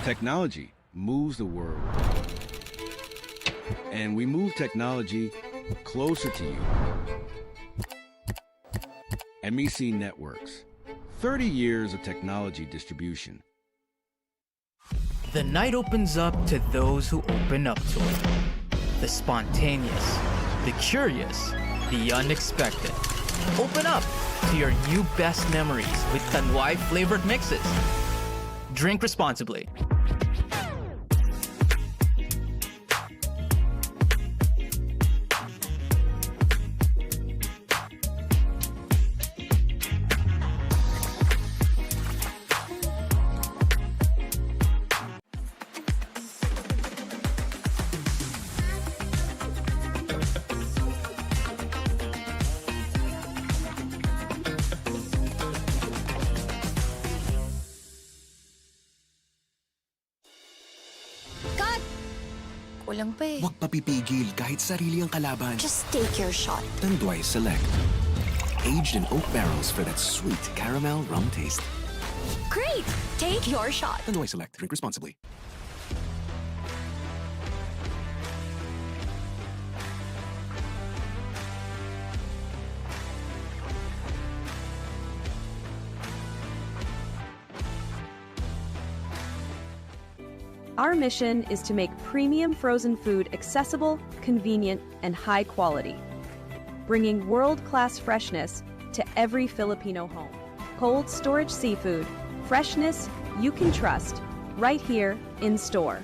Technology moves the world. And we move technology closer to you. MEC Networks. 30 years of technology distribution. The night opens up to those who open up to it. The spontaneous, the curious, the unexpected. Open up to your new best memories with Tanduay flavored mixes. Drink responsibly. Kulang pa eh. Huwag papipigil kahit sarili ang kalaban. Just take your shot. Tanduay Select. Aged in oak barrels for that sweet caramel rum taste. Great! Take your shot. Tanduay Select. Drink responsibly. Our mission is to make premium frozen food accessible, convenient, and high quality, bringing world-class freshness to every Filipino home. Cold storage seafood, freshness you can trust, right here in store.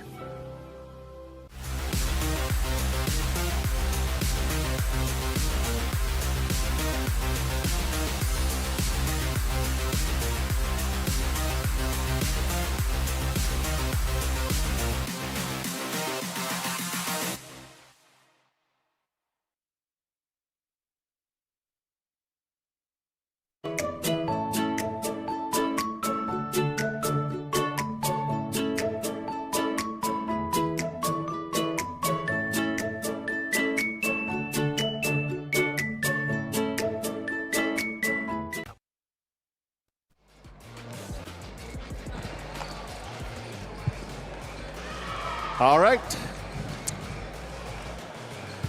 All right.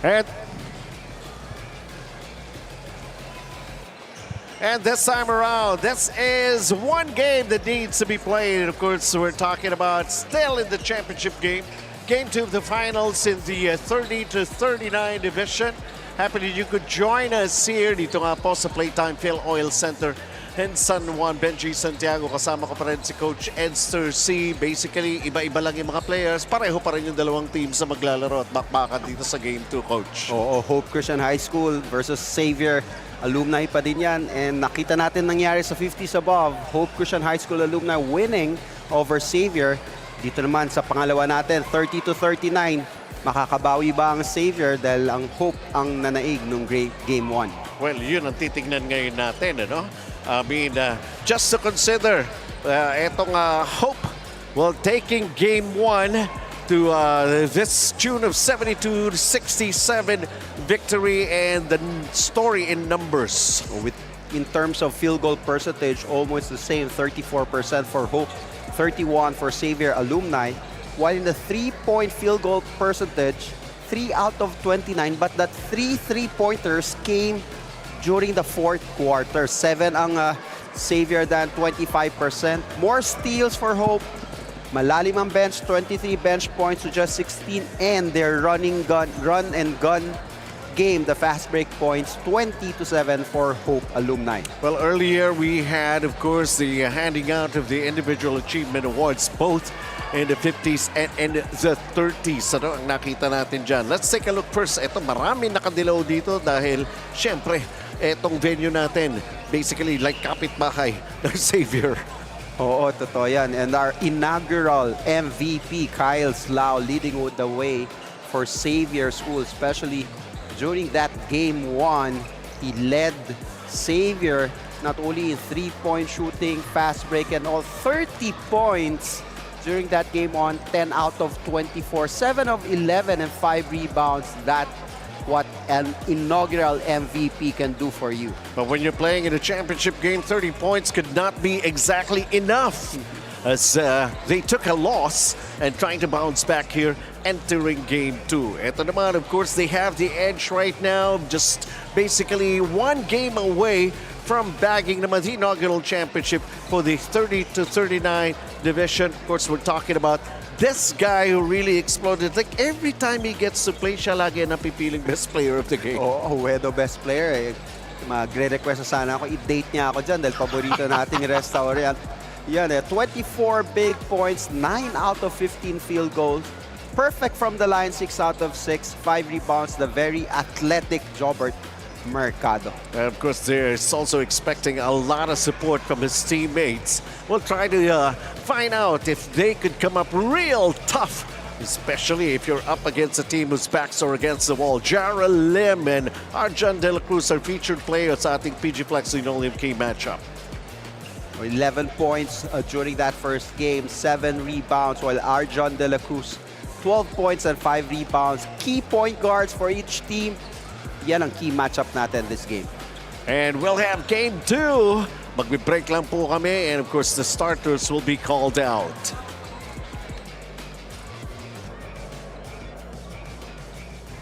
And this time around, this is one game that needs to be played. And of course, we're talking about still in the championship game. Game 2 of the finals in the 30 to 39 division. Happy that you could join us here dito nga po sa Playtime FilOil Center in San Juan. Benji Santiago, kasama ko pa rin si Coach Edster C. Basically, iba-iba lang yung mga players. Pareho pa rin yung dalawang teams na maglalaro at bakbakan dito sa Game 2, Coach. Oo, Hope Christian High School versus Xavier. Alumni pa din yan. And nakita natin nangyari sa 50s above. Hope Christian High School alumni winning over Xavier. Dito naman sa pangalawa natin, 30 to 39. Makakabawi ba ang Xavier dahil ang Hope ang nanaig nung Game 1? Well, yun ang titignan ngayon natin, ano? I mean, just to consider, etong Hope, well, taking Game 1 to this tune of 72-67 victory, and the story in numbers. In terms of field goal percentage, almost the same, 34% for Hope, 31% for Xavier alumni. While in the three-point field goal percentage, 3 out of 29, but that 3 3-pointers came during the fourth quarter. 7 ang Xavier than 25%. More steals for Hope. Malalim ang bench, 23 bench points to just 16, and their run and gun game, the fast break points, 20-7 for Hope alumni. Well, earlier we had, of course, the handing out of the individual achievement awards, both in the 50s and the 30s. Ano ang nakita natin dyan? Let's take a look first. Ito, marami nakadilaw dito dahil, syempre, etong venue natin, basically like kapitbahay ng Xavier. Oo, totoo yan. And our inaugural MVP, Kyle Slau, leading the way for Xavier School, especially during that Game 1. He led Xavier not only in three-point shooting, fast break, and all, 30 points during that Game 1, 10 out of 24, 7 of 11, and 5 rebounds. That what an inaugural MVP can do for you. But when you're playing in a championship game, 30 points could not be exactly enough. as they took a loss and trying to bounce back here entering Game 2. Ito naman, of course, they have the edge right now, just basically one game away from bagging naman the inaugural championship for the 30-39 division. Of course, we're talking about this guy who really exploded. Like every time he gets to play, siya lagi ang napipiling best player of the game. Oo, Wedo best player eh. Magre-request na sana ako, i-date niya ako dyan dahil paborito nating restaurant. Yan eh, 24 big points, 9 out of 15 field goals. Perfect from the line, 6 out of 6, 5 rebounds, the very athletic Jobert Mercado. And of course, there's also expecting a lot of support from his teammates. We'll try to find out if they could come up real tough, especially if you're up against a team whose backs are against the wall. Jara Lim and Arjan De La Cruz are featured players sa ating PG Flex Linoleum Key matchup. 11 points during that first game, 7 rebounds, while Arjan De La Cruz, 12 points and 5 rebounds. Key point guards for each team. Yan ang key matchup natin this game. And we'll have Game 2. Magbe-break lang po kami, and of course, the starters will be called out.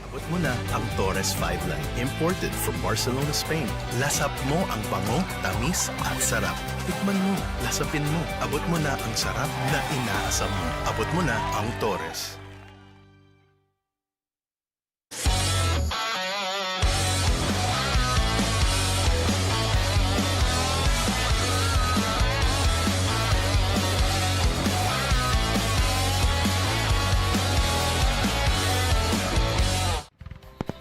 Abot mo na ang Torres 5 Line, imported from Barcelona, Spain. Lasap mo ang bango, tamis at sarap. Tikman mo, lasapin mo. Abot mo na ang sarap na inaasam mo. Abot mo na ang Torres.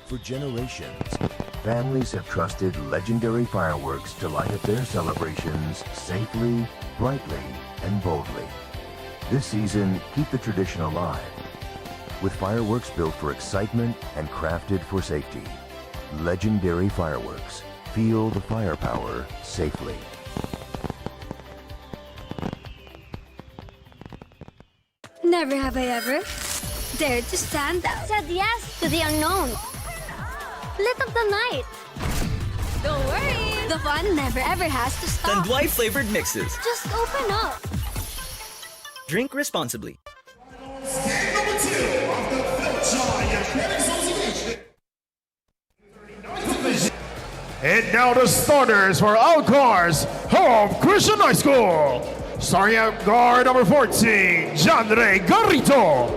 For generations, families have trusted legendary fireworks to light up their celebrations safely, brightly, and boldly. This season, keep the tradition alive with fireworks built for excitement and crafted for safety. Legendary fireworks. Feel the firepower safely. Never have I ever dared to stand out. Said yes to the unknown. Lit up the night. Don't worry. The fun never ever has to stop. Tanduay flavored mixes. Just open up. Drink responsibly. Game number 2 of the Fil-Chi Association. And now the starters for Alcar's Home Christian High School. Starting at guard number 14, Janre Garrito.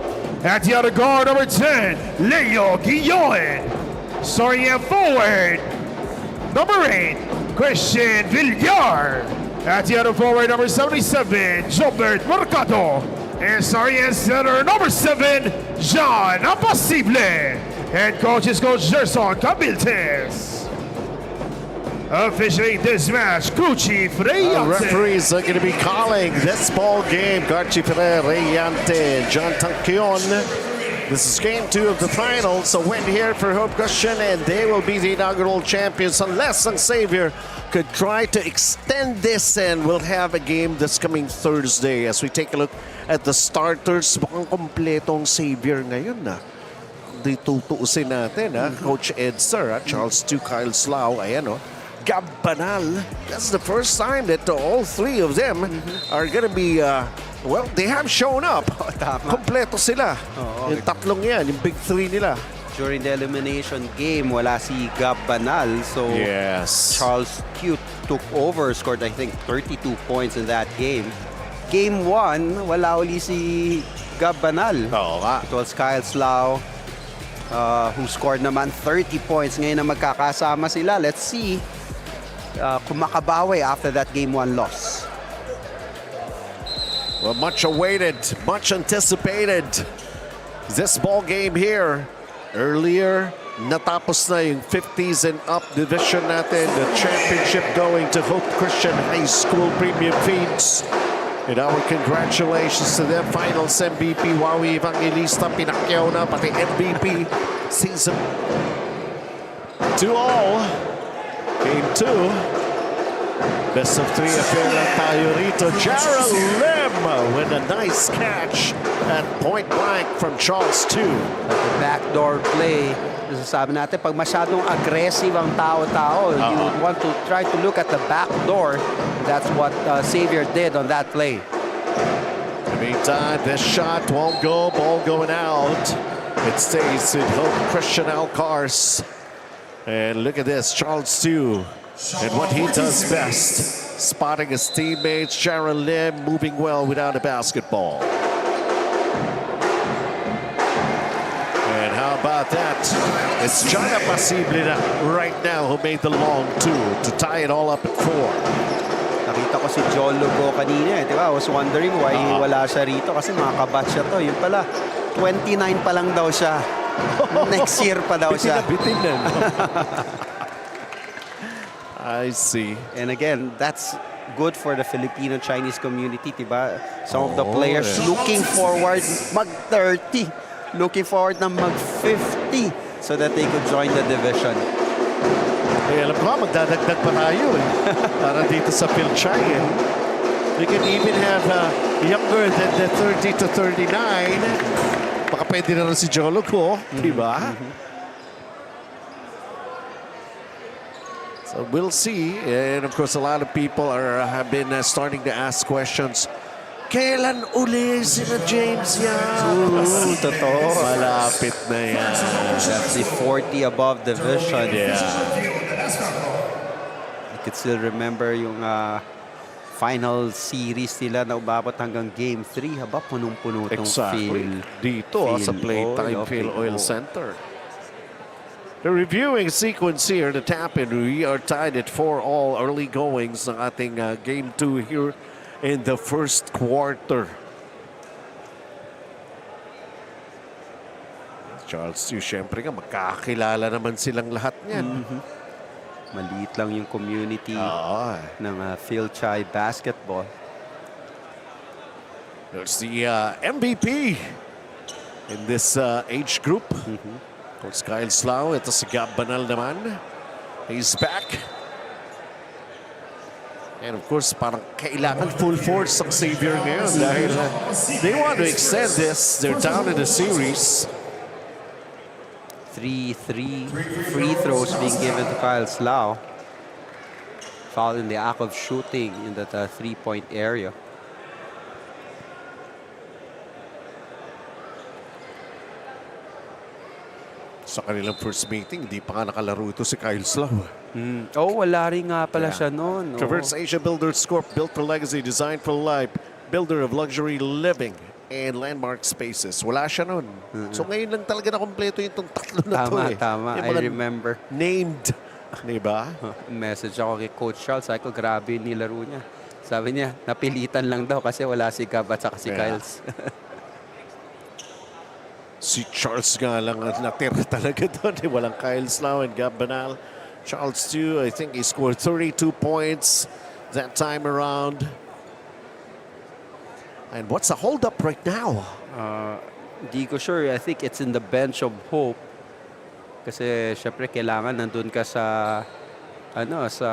At the other guard number 10, Leo Guillon. Starting at forward, number 8, Christian Villar. At the other forward, number 77, Jobert Mercado. And starting at center, number 7, John Apasible. And coach is Coach Gerson Cabiltes. Officiating this match, Gucci Freyante. Referees are going to be calling this ball game. Gucci Freyante, John Tanquion. This is Game 2 of the finals. A win here for Hope Christian, and they will be the inaugural champions unless ang Xavier could try to extend this, and we'll have a game this coming Thursday. As we take a look at the starters, mukhang kompletong Xavier ngayon na. Di tutuusin natin, Coach Ed Sir, Charles Tu, Kyle Slau, ayan Gab Banal. That's the first time that all three of them are gonna be well, they have shown up. Kompleto sila. Yung tatlong yan, yung big three nila. During the elimination game, wala si Gab Banal. So yes, Charles Cute took over, scored I think 32 points in that game. Game 1, wala uli si Gab Banal. It was Kyle Slau who scored naman 30 points. Ngayon na magkakasama sila. Let's see kung makabawi after that Game 1 loss. Well, much awaited, much anticipated. This ball game here, earlier, natapos na yung 50s and up division natin. The championship going to Hope Christian High School Premium Feeds. And our congratulations to them. Finals MVP, Wawi Evangelista, pinakyaw na, pati MVP season. To all, Game 2. Best of 3 affair lang tayo rito. Jara Lim with a nice catch at point blank from Charles Tu. At the backdoor play, sabi natin, pag masyadong aggressive ang tao-tao, you would want to try to look at the back door. That's what Xavier did on that play. In the meantime, this shot won't go. Ball going out. It stays in Hope Christian Alcars. And look at this, Charles Stew. And what he does best, spotting his teammates, Sharon Lim moving well without a basketball. And how about that? It's Jana Pasible right now who made the long two to tie it all up at 4. Nakita ko si Jolo Go kanina, di ba? I was wondering why wala siya rito kasi mga kabatch siya to. Yun pala, 29 pa lang daw siya. Next year pa daw siya. Bitin na. I see. And again, that's good for the Filipino-Chinese community, diba? Some of the players looking forward mag-30, looking forward na mag-50 so that they could join the division. Eh, alam ko, magdadagdag pa tayo eh. Para dito sa Fil-Chi eh. We can even have younger than the 30 to 39. Baka pwede na rin si Jolo ko, diba? So we'll see. And of course, a lot of people have been starting to ask questions. Kailan uli sina James yan? Totoo. Malapit na yan. That's the 40 above division. Yeah. I could still remember yung final series nila na umabot hanggang Game 3. Haba, punong-puno itong Exactly. Dito sa Playtime FilOil Center. The reviewing sequence here, the tap-in, we are tied at 4-all early goings ng ating Game 2 here in the first quarter. Charles Yu, syempre nga, magkakilala naman silang lahat niyan. Maliit lang yung community ng Fil-Chi basketball. There's the MVP in this age group. Of course, Kyle Slough. Ito si Gab Banal naman. He's back. And of course, parang kailangan full force ang Xavier ngayon dahil they want to extend this. They're down in the series. 3 free throws being given to Kyle Slough. Foul in the act of shooting in that three-point area. Sa kanilang first meeting, hindi pa nga nakalaro ito si Kyle Slough. Wala rin nga pala siya noon. Traverse Asia Builders Corp, built for legacy, designed for life, builder of luxury living and landmark spaces. Wala siya noon. So ngayon lang talaga na kompleto yung tatlo na to eh. Tama. I remember. Named. Diba? Message ako kay Coach Charles. Sabi ko, grabe yung nilaro niya. Sabi niya, napilitan lang daw kasi wala si Gab at saka si Kyles. Si Charles nga lang natira talaga doon. Walang Kyle Slough and Gab Banal. Charles too, I think he scored 32 points that time around. And what's the hold-up right now? Hindi ko sure. I think it's in the bench of hope. Kasi syempre kailangan nandun ka sa sa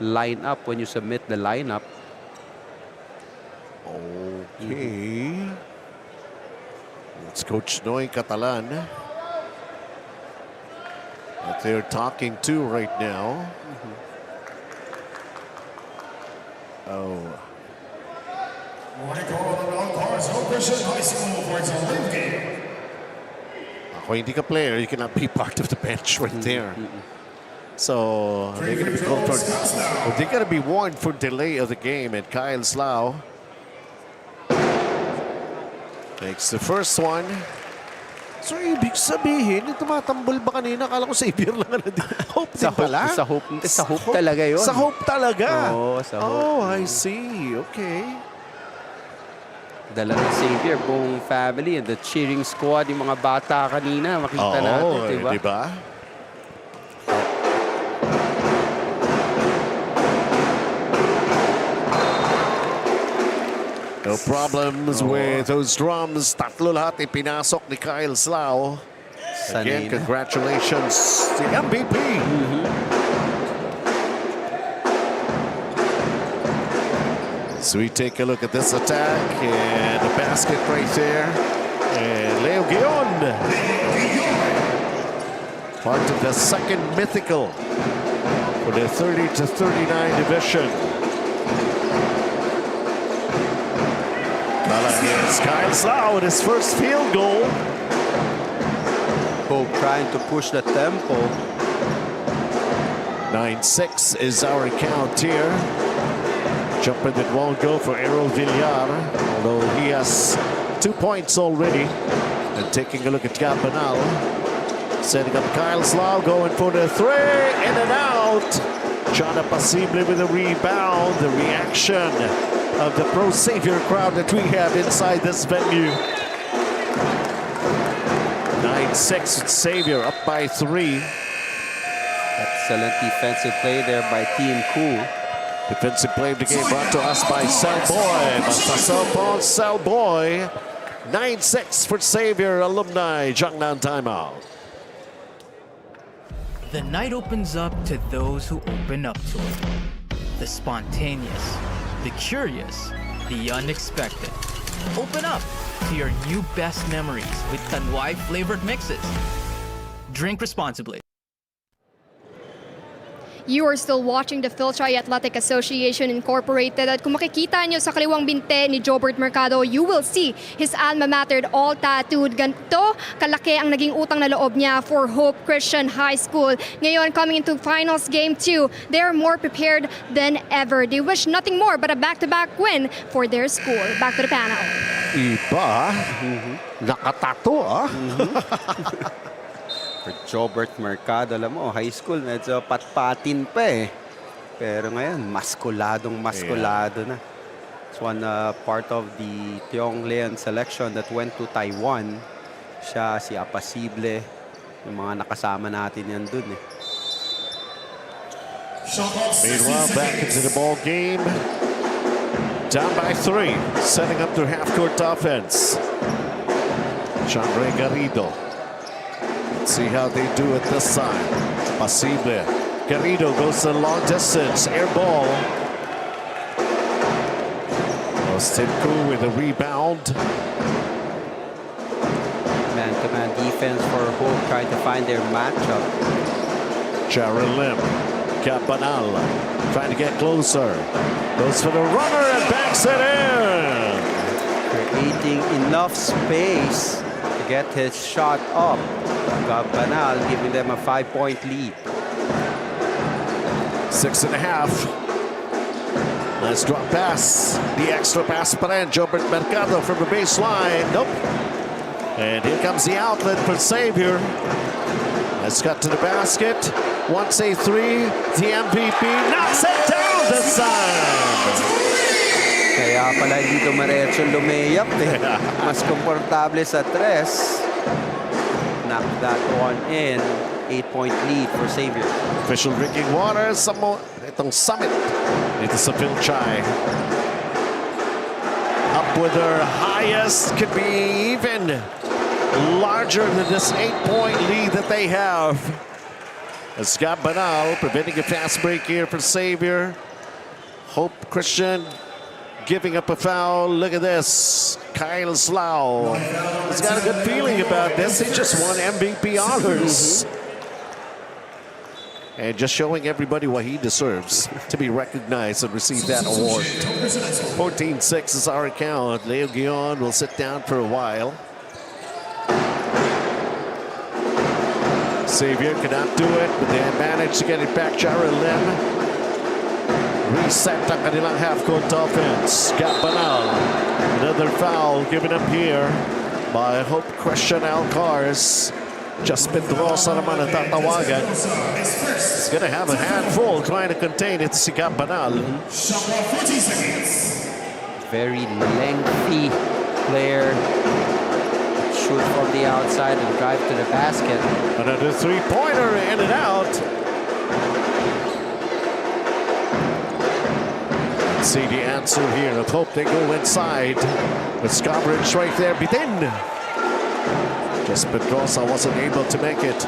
lineup when you submit the lineup. Okay. It's Coach Noy Catalan that they're talking to right now. Ako hindi ka player, you cannot be part of the bench right there. So they're going to be called for. They're going to be warned for delay of the game. And Kyle Slough takes the first one. So ibig sabihin, yung tumatambol ba kanina? Akala ko Xavier lang. Hope din pala. Sa hope talaga yun. Sa hope talaga. Oo, sa hope. Oh, I see. Okay. Dala ng Xavier, buong family and the cheering squad, yung mga bata kanina, makita natin, diba? Diba? No problems with those drums. Tatlo lahat ipinasok ni Kyle Slough. Again, congratulations to the MVP. So we take a look at this attack and the basket right there. And Leo Guion, part of the second mythical for the 30 to 39 division. Here's Kyle Slau with his first field goal. Hope trying to push the tempo. 9-6 is our count here. Jumper that won't go for Errol Villar, although he has 2 points already. And taking a look at Campanal. Setting up Kyle Slau, going for the three, in and out. John Apasible with a rebound. The reaction of the Pro Savior crowd that we have inside this venue. 9-6 with Savior up by 3. Excellent defensive play there by Team Cool. Defensive play of the game brought to us by Cellboy. Masasopon Cellboy. 9-6 for Savior Alumni. Jiangnan timeout. The night opens up to those who open up to it. The spontaneous, the curious, the unexpected. Open up to your new best memories with Tanwai flavored mixes. Drink responsibly. You are still watching the Fil-Chi Athletic Association Incorporated at kung makikita nyo sa kaliwang binte ni Jobert Mercado, you will see his alma mater all tattooed. Ganito kalaki ang naging utang na loob niya for Hope Christian High School. Ngayon, coming into finals game 2, they are more prepared than ever. They wish nothing more but a back-to-back win for their school. Back to the panel. Iba. Nakatato ah. For Jobert Mercado, alam mo, high school, medyo patpatin pa eh. Pero ngayon, maskuladong na. It's one part of the Tiong Leon selection that went to Taiwan. Siya, si Apasible, yung mga nakasama natin yan dun eh. Meanwhile, back into the ball game. Down by 3, setting up their half-court offense. Chandre Garrido. Let's see how they do it this time. Pasible. Garrido goes the long distance. Air ball. Ostinku with a rebound. Man-to-man defense for Hope, trying to find their matchup. Jared Lim. Campanal trying to get closer. Goes for the runner and backs it in. Creating enough space to get his shot up. Campanal giving them a 5-point lead. 6.5. Nice drop pass. The extra pass pa rin. Jobert Mercado from the baseline. Nope. And here comes the outlet for Savior. Let's cut to the basket. Wants a 3. The MVP knocks it down this time. Kaya pala hindi dumiretso lumayap eh. Mas komportable sa 3. Knock that one in. 8-point lead for Savior. Official drinking water. Itong summit. Dito sa Fil-Chi. Up with their highest. Could be even larger than this 8-point lead that they have. As Scott Banal preventing a fast break here for Savior. Hope Christian giving up a foul. Look at this. Kyle Slau. He's got a good feeling about this. He just won MVP honors. And just showing everybody what he deserves to be recognized and receive that award. 14-6 is our count. Leo Guion will sit down for a while. Savior cannot do it, but they managed to get it back. Jared Lim. Reset ang kanilang half-court offense. Campanal. Another foul given up here by Hope Christian Alcars. Just Pedrosa naman ang tatawagan. He's going to have a handful trying to contain it. Si Campanal. Very lengthy player. Shoot from the outside and drive to the basket. Another three-pointer in and out. Let's see the answer here. Of Hope they go inside. With coverage right there. Bitin. Just Pedrosa wasn't able to make it.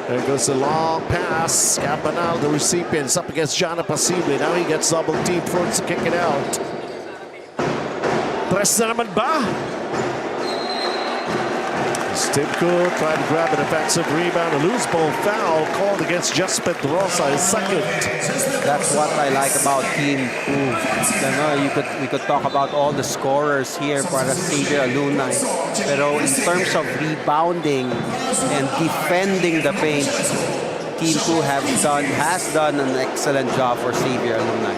There goes the long pass. Campanal, the recipients, up against John Apasible. Now he gets double-teamed, forced to kick it out. Tres na naman ba? Stimko tried to grab an offensive rebound. A loose ball foul called against Jess Pedrosa, his second. That's what I like about Team 2. We could talk about all the scorers here para Xavier Alumni. Pero in terms of rebounding and defending the paint, Team 2 has done an excellent job for Xavier Alumni.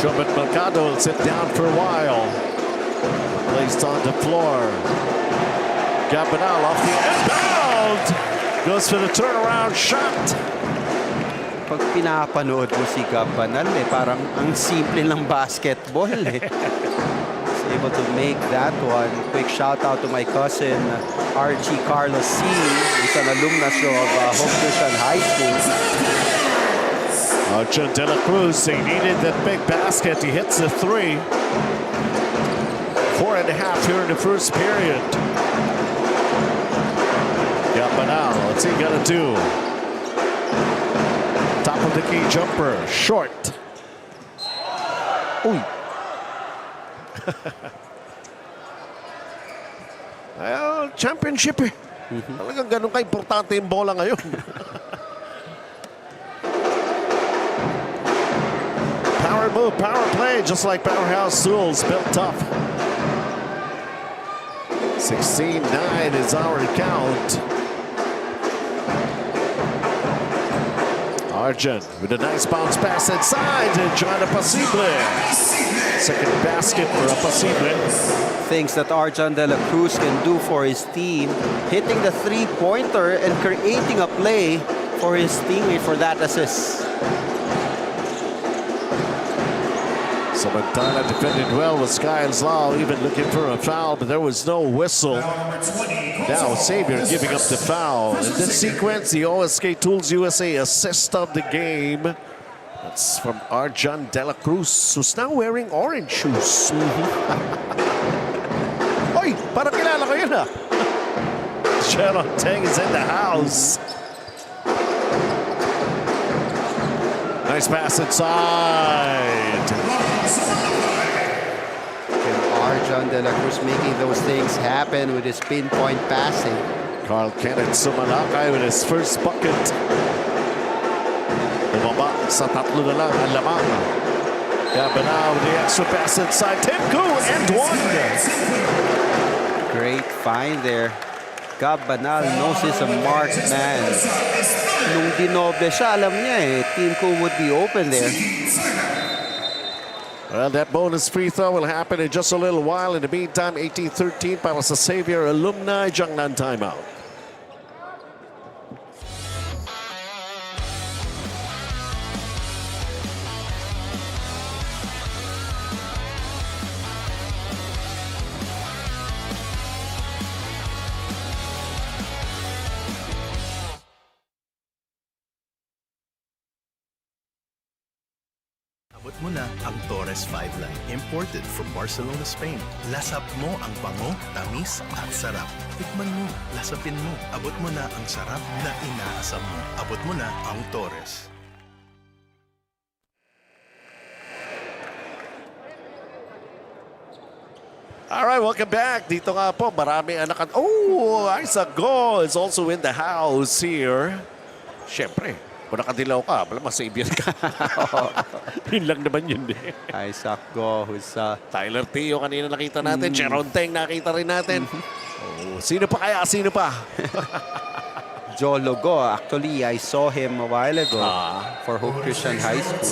Robert Mercado will sit down for a while. Placed on the floor. Gabanal off the inbound. Goes for the turnaround shot. Pag pinapanood mo si Gabanal, parang ang simple ng basketball. He's able to make that one. Quick shout out to my cousin, Archie Carlos C. He's an alumnus of Hope Christian High School. Archon De La Cruz, they needed that big basket. He hits the three. 4.5 here in the first period. Gabanal, what's he gonna do? Top of the key jumper, short. Uy. Well, championship eh. Talagang ganun ka-importante yung bola ngayon. Power move, power play, just like Powerhouse Tools, built tough. 16-9 is our count. Arjun with a nice bounce pass inside to John Apasible. Second basket for Apasible. Things that Arjun De La Cruz can do for his team, hitting the three-pointer and creating a play for his teammate for that assist. Samantala defended well with Skyles Lau, even looking for a foul, but there was no whistle. Now Xavier giving up the foul. In this sequence, the OSK Tools USA assist of the game. That's from Arjun De La Cruz, who's now wearing orange shoes. Oy, parang kilala ko yun ah. Sharon Teng is in the house. Nice pass inside. Arjun De La Cruz making those things happen with his pinpoint passing. Carl Kenneth Sumalakay with his first bucket. Bumaba sa tatlo na lang ang lamang. Gabanal with the extra pass inside. Timku and one. Great find there. Gabanal knows he's a marked man. Nung dinoble siya, alam niya Team Ko would be open there. Well, that bonus free throw will happen in just a little while. In the meantime, 18-13 para sa Xavier Alumni. Jiangnan timeout. Abot mo na ang Torres 5 line, imported from Barcelona, Spain. Lasap mo ang bango, tamis at sarap. Tikman mo, lasapin mo. Abot mo na ang sarap na inaasam mo. Abot mo na ang Torres. All right, welcome back. Dito nga po, marami anak. Oh, Isaac Go is also in the house here. Siyempre, kung nakadilaw ka, wala mas-Xavier ka. Yun lang naman yun eh. Isaac Go, who's Tyler Teo kanina nakita natin. Sharon Teng nakita rin natin. Oh, sino pa kaya? Sino pa? Jolo Go. Actually, I saw him a while ago for Hope Christian High School.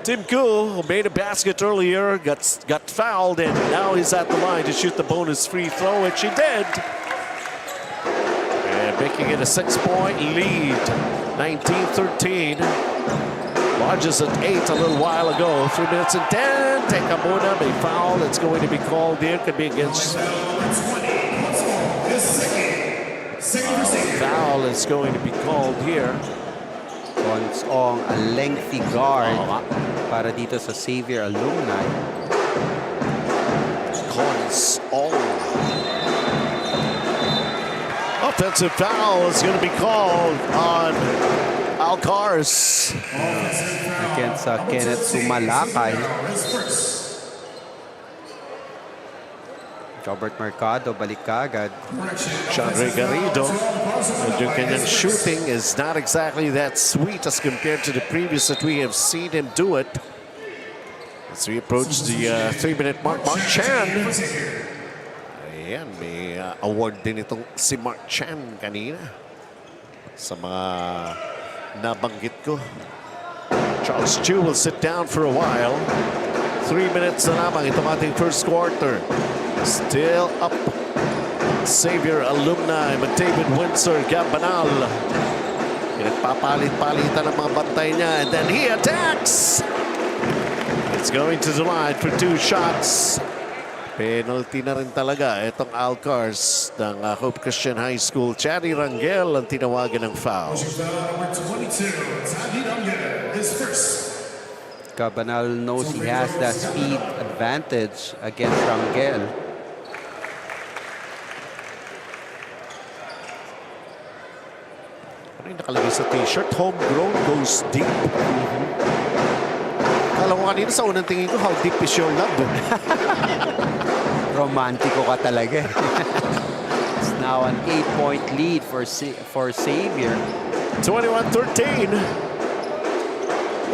Tim Koo, who made a basket earlier, got fouled, and now he's at the line to shoot the bonus free throw, which he did. And making it a 6-point lead, 19-13. Lodges at 8 a little while ago. 3 minutes and 10. Teka muna, may foul that's going to be called here. Could be against... foul is going to be called here. Consong, a lengthy guard para dito sa Xavier Alumni. Consong. Offensive foul is going to be called on Alcars. Against Kenneth Sumalakay. Robert Mercado, balik kagad. Chandre Garrido. And yung kanyang shooting is not exactly that sweet as compared to the previous that we have seen him do it. As we approach the 3-minute mark, Mark Chan. Ayan, may award din itong si Mark Chan kanina sa mga nabanggit ko. Charles Chu will sit down for a while. 3 minutes na lamang itong ating first quarter. Still up. Xavier Alumni, McDavid, Windsor, Gambanal. Pinagpapalit-palitan ang mga bantay niya. And then he attacks! It's going to the line for 2 shots. Penalty na rin talaga itong Alcars ng Hope Christian High School. Chaddy Rangel ang tinawagan ng foul. Cabanal knows he has that speed advantage against Rangel. Ano yung nakalagay sa t-shirt? Homegrown goes deep. Alam ko kanina sa unang tingin ko, how deep is your love? Romantiko ka talaga. It's now an 8-point lead for Xavier. 21-13.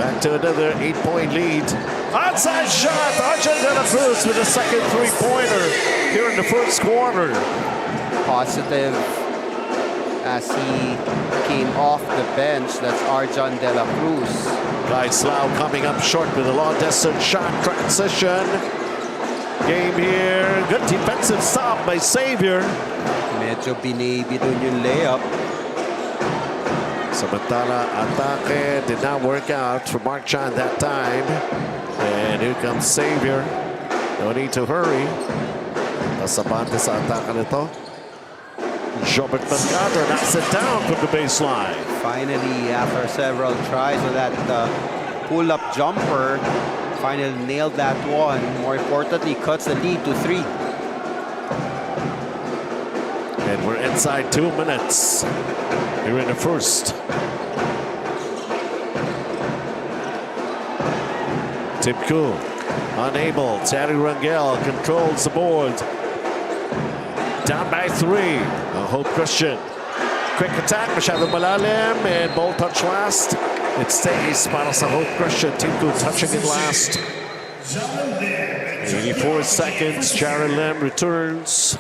Back to another 8-point lead. Outside shot. Arjun De La Cruz with a second three-pointer here in the first quarter. Positive as he came off the bench. That's Arjun De La Cruz. Laislao coming up short with a long-distance shot transition. Game here. Good defensive stop by Xavier. Medyo binaby dun yung layup. Samantala, atake did not work out for Mark Chan that time. And here comes Xavier. No need to hurry. Nasabante sa atake nito. Robert Mercado knocks it down from the baseline. Finally, after several tries of that pull-up jumper, finally nailed that one. More importantly, cuts the lead to 3. And we're inside 2 minutes here in the first. Timku unable. Chaddy Rangel controls the board. Down by 3. Hope Christian. Quick attack. Masyadong malalim. And ball touch last. It stays para sa Hope Christian. Timku touching it last. 84 seconds. Jared Lim returns.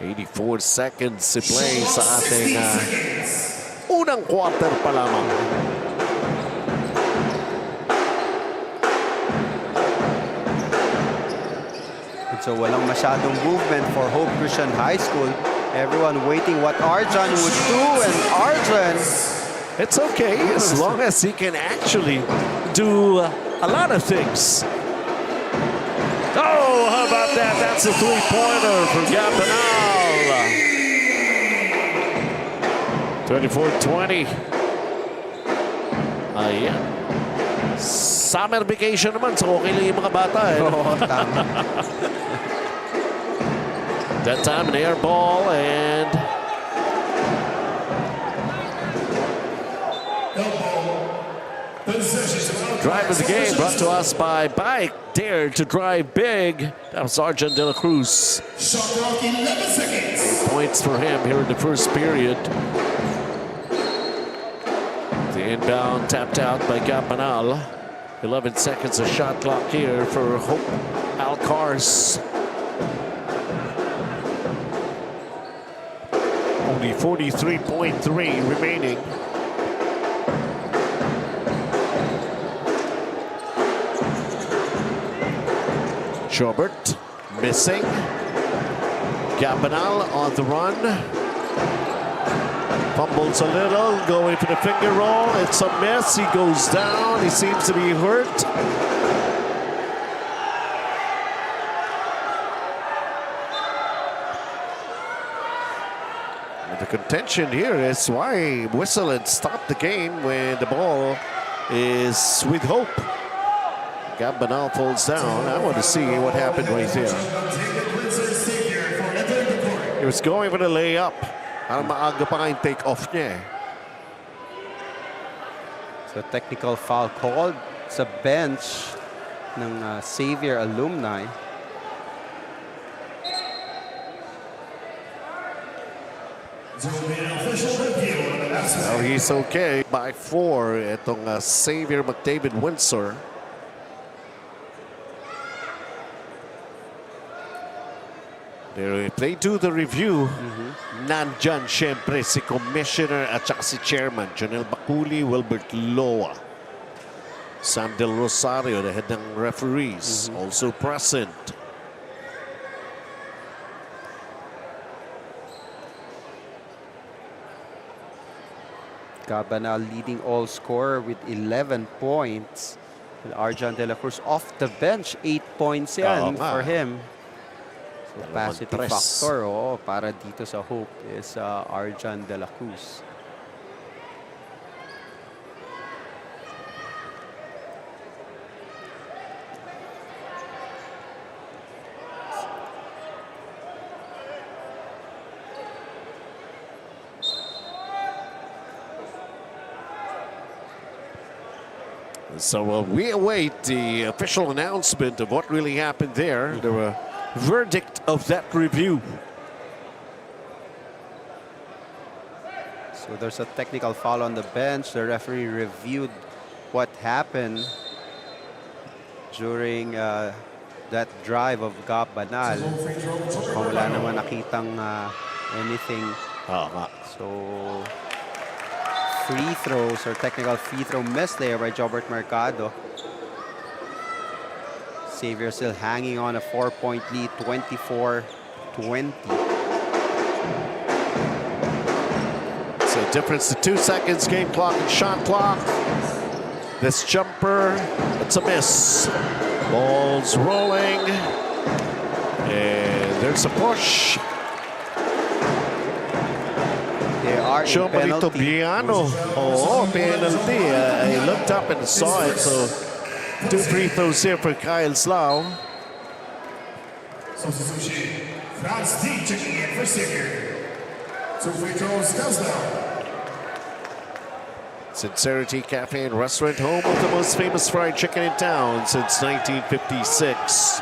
...84 seconds to play sa ating unang quarter pa lamang. So walang masyadong movement for Hope Christian High School. Everyone waiting what Arjun would do, and Arjun... It's okay as long as he can actually do a lot of things. Oh, how about that? That's a three-pointer for Gambanal. 24-20. Ayan. Summer vacation naman, so okay lang yung mga bata. Oo, tama. That time an air ball and... Drive of the game brought to us by Bike. Dare to drive big. That was Arjun De La Cruz. 8 points for him here in the first period. The inbound tapped out by Gambanal. 11 seconds of shot clock here for Hope Alcars. Only 43.3 remaining. Schobert missing. Gambanal on the run. Fumbles a little, going for the finger roll. It's a miss. He goes down. He seems to be hurt. And the contention here is why whistle and stop the game when the ball is with Hope. Gambanal falls down. I want to see what happened right there. He was going for the layup. Parang maaga pa nga yung take-off niya eh. So technical foul called sa bench ng Xavier alumni. Now he's okay by 4 itong Xavier McDavid Windsor. If they do the review, nandyan syempre si Commissioner at saka si Chairman Janelle Baculi, Wilbert Loa. Sam Del Rosario, the head ng referees, also present. Cabanal leading all scorer with 11 points. Arjan De La Cruz off the bench, 8 points yan for him. So capacity factor para dito sa Hope is Arjan De La Cruz. So we await the official announcement of what really happened there. The verdict of that review. So there's a technical foul on the bench. The referee reviewed what happened during that drive of Gab Banal. Kung wala naman nakitang anything. So free throws or technical free throw missed there by Jobert Mercado. Xavier still hanging on a 4-point lead, 24-20. So difference to 2 seconds, game clock and shot clock. This jumper, it's a miss. Ball's rolling. And there's a push. They are in penalty. Oh, penalty. I looked up and saw it. So 2 free throws here for Kyle Slau. Substitution. Franz D checking in for Xavier. 2 free throws goes down. Sincerity Cafe and Restaurant, home of the most famous fried chicken in town since 1956.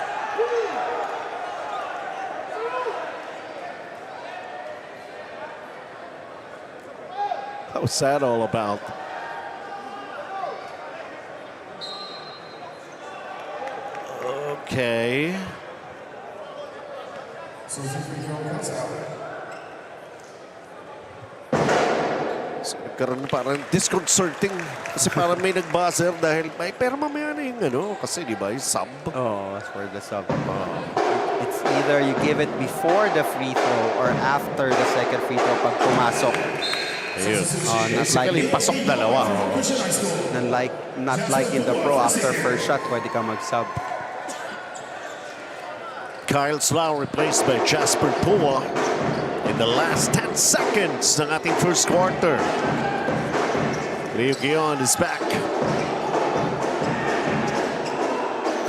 What's that all about? Okay. So nagkaroon parang disconcerting kasi parang may nag-buzzer dahil may pero mamaya na yung kasi di ba yung sub. Oh, that's for the sub. It's either you give it before the free throw or after the second free throw pag pumasok. Basically, pasok dalawa. Not like in the pro, after first shot, pwede ka mag-sub. Kyle Slau replaced by Jasper Pua in the last 10 seconds ng ating first quarter. Leo Guion is back.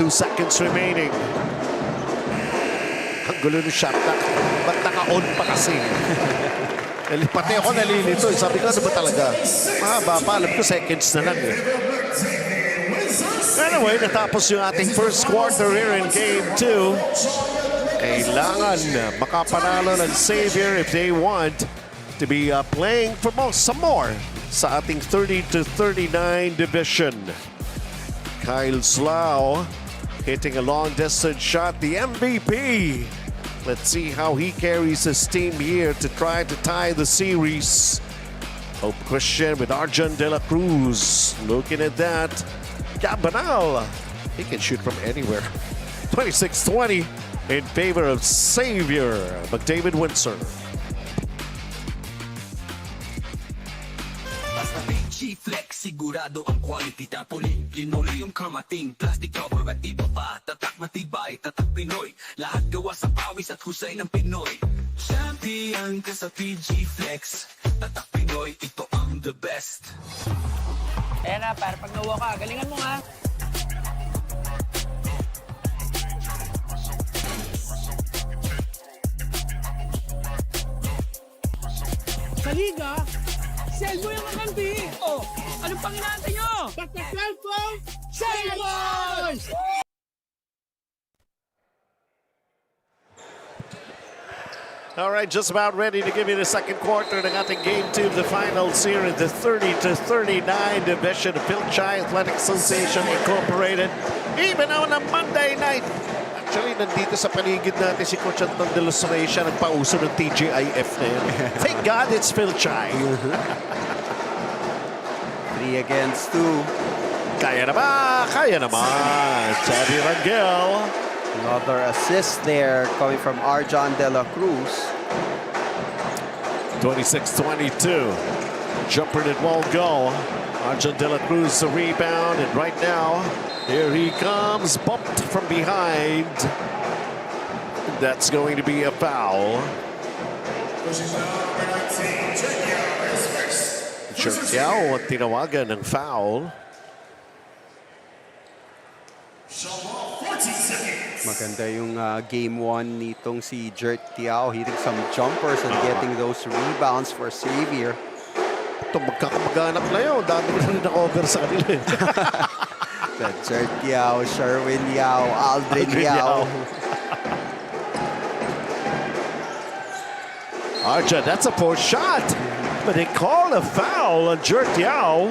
2 seconds remaining. Ang gulo ng shot clock. Ba't naka-on pa kasi? Pati ako nalilito. Sabi ko, ano ba talaga? Mahaba pa. Alam ko, seconds na lang. Anyway, natapos yung ating first quarter here in Game 2. Kailangan makapanalo ng Xavier if they want to be playing for some more sa ating 30-39 division. Kyle Slau hitting a long-distance shot, the MVP. Let's see how he carries his team here to try to tie the series. Hope Christian with Arjan De La Cruz. Looking at that. Cabanal. He can shoot from anywhere. 26-20 in favor of Xavier McDavid Windsor. Fil-Chi Flex, sigurado ang quality tapoli. Linoleum kamating, plastic cover at iba pa. Tatak matibay, tatak Pinoy. Lahat gawa sa pawis at husay ng Pinoy. Champion ka sa Fil-Chi Flex. Tatak Pinoy, ito ang the best. Ayan na, para pag nawa ka, galingan mo nga. Sa liga, Sell mo yung kakampi! Oh, anong pang inaantay nyo? Cellphone! Cellphone! All right, just about ready to give you the second quarter ng ating Game 2 of the finals here in the 30-39 division of Fil-Chi Athletic Association Incorporated. Even on a Monday night. Actually, nandito sa paligid natin si Coach Anton de los Reyes, siya nagpauso ng TGIF na yan. Thank God it's Fil-Chi. 3 against 2. Kaya naman, kaya naman. Chadi Rangel. Another assist there coming from Arjan De La Cruz. 26-22. Jumper that won't go. Arjan De La Cruz the rebound, and right now, here he comes, bumped from behind. That's going to be a foul. Jerkiao ang tinawagan ng foul. Maganda yung game 1 nitong si Jert Tiao, hitting some jumpers and getting those rebounds for Xavier. Ito, magkakamag-anak na yun. Dami na rin na-cover sa kanila. Jert Tiao, Sherwin Yao, Aldrin Yao. Arja, that's a poor shot. But they call a foul on Jert Tiao.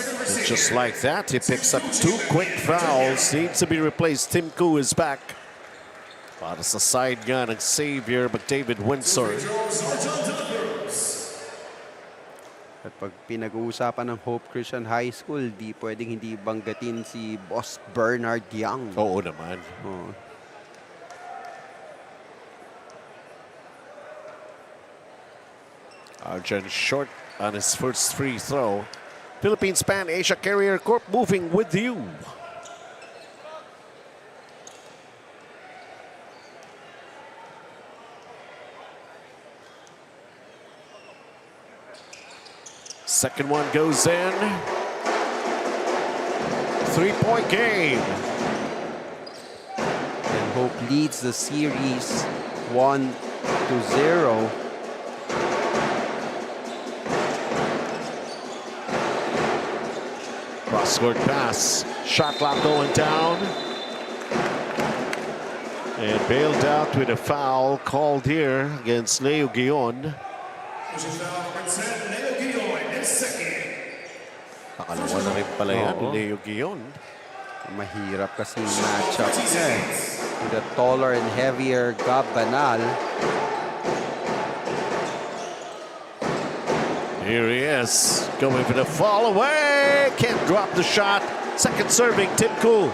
And just like that, he picks up 2 quick fouls. Needs to be replaced. Tim Koo is back. Para sa side gun ng Xavier, McDavid, Windsor. At pag pinag-uusapan ng Hope Christian High School, di pwedeng hindi banggatin si Boss Bernard Young. Oo naman. Oh. Arjan short on his first free throw. Philippines Pan Asia Carrier Corp moving with you. Second one goes in. 3-point game. And Hope leads the series 1-0. Cross-court pass. Shot clock going down. And bailed out with a foul called here against Leo Guion. Nakalawa na rin pala yan ni Leo Guion. Mahirap kasi matchup niya eh. With a taller and heavier Gab Banal. Here he is, going for the fall away. Can't drop the shot. Second serving, Tim Koo.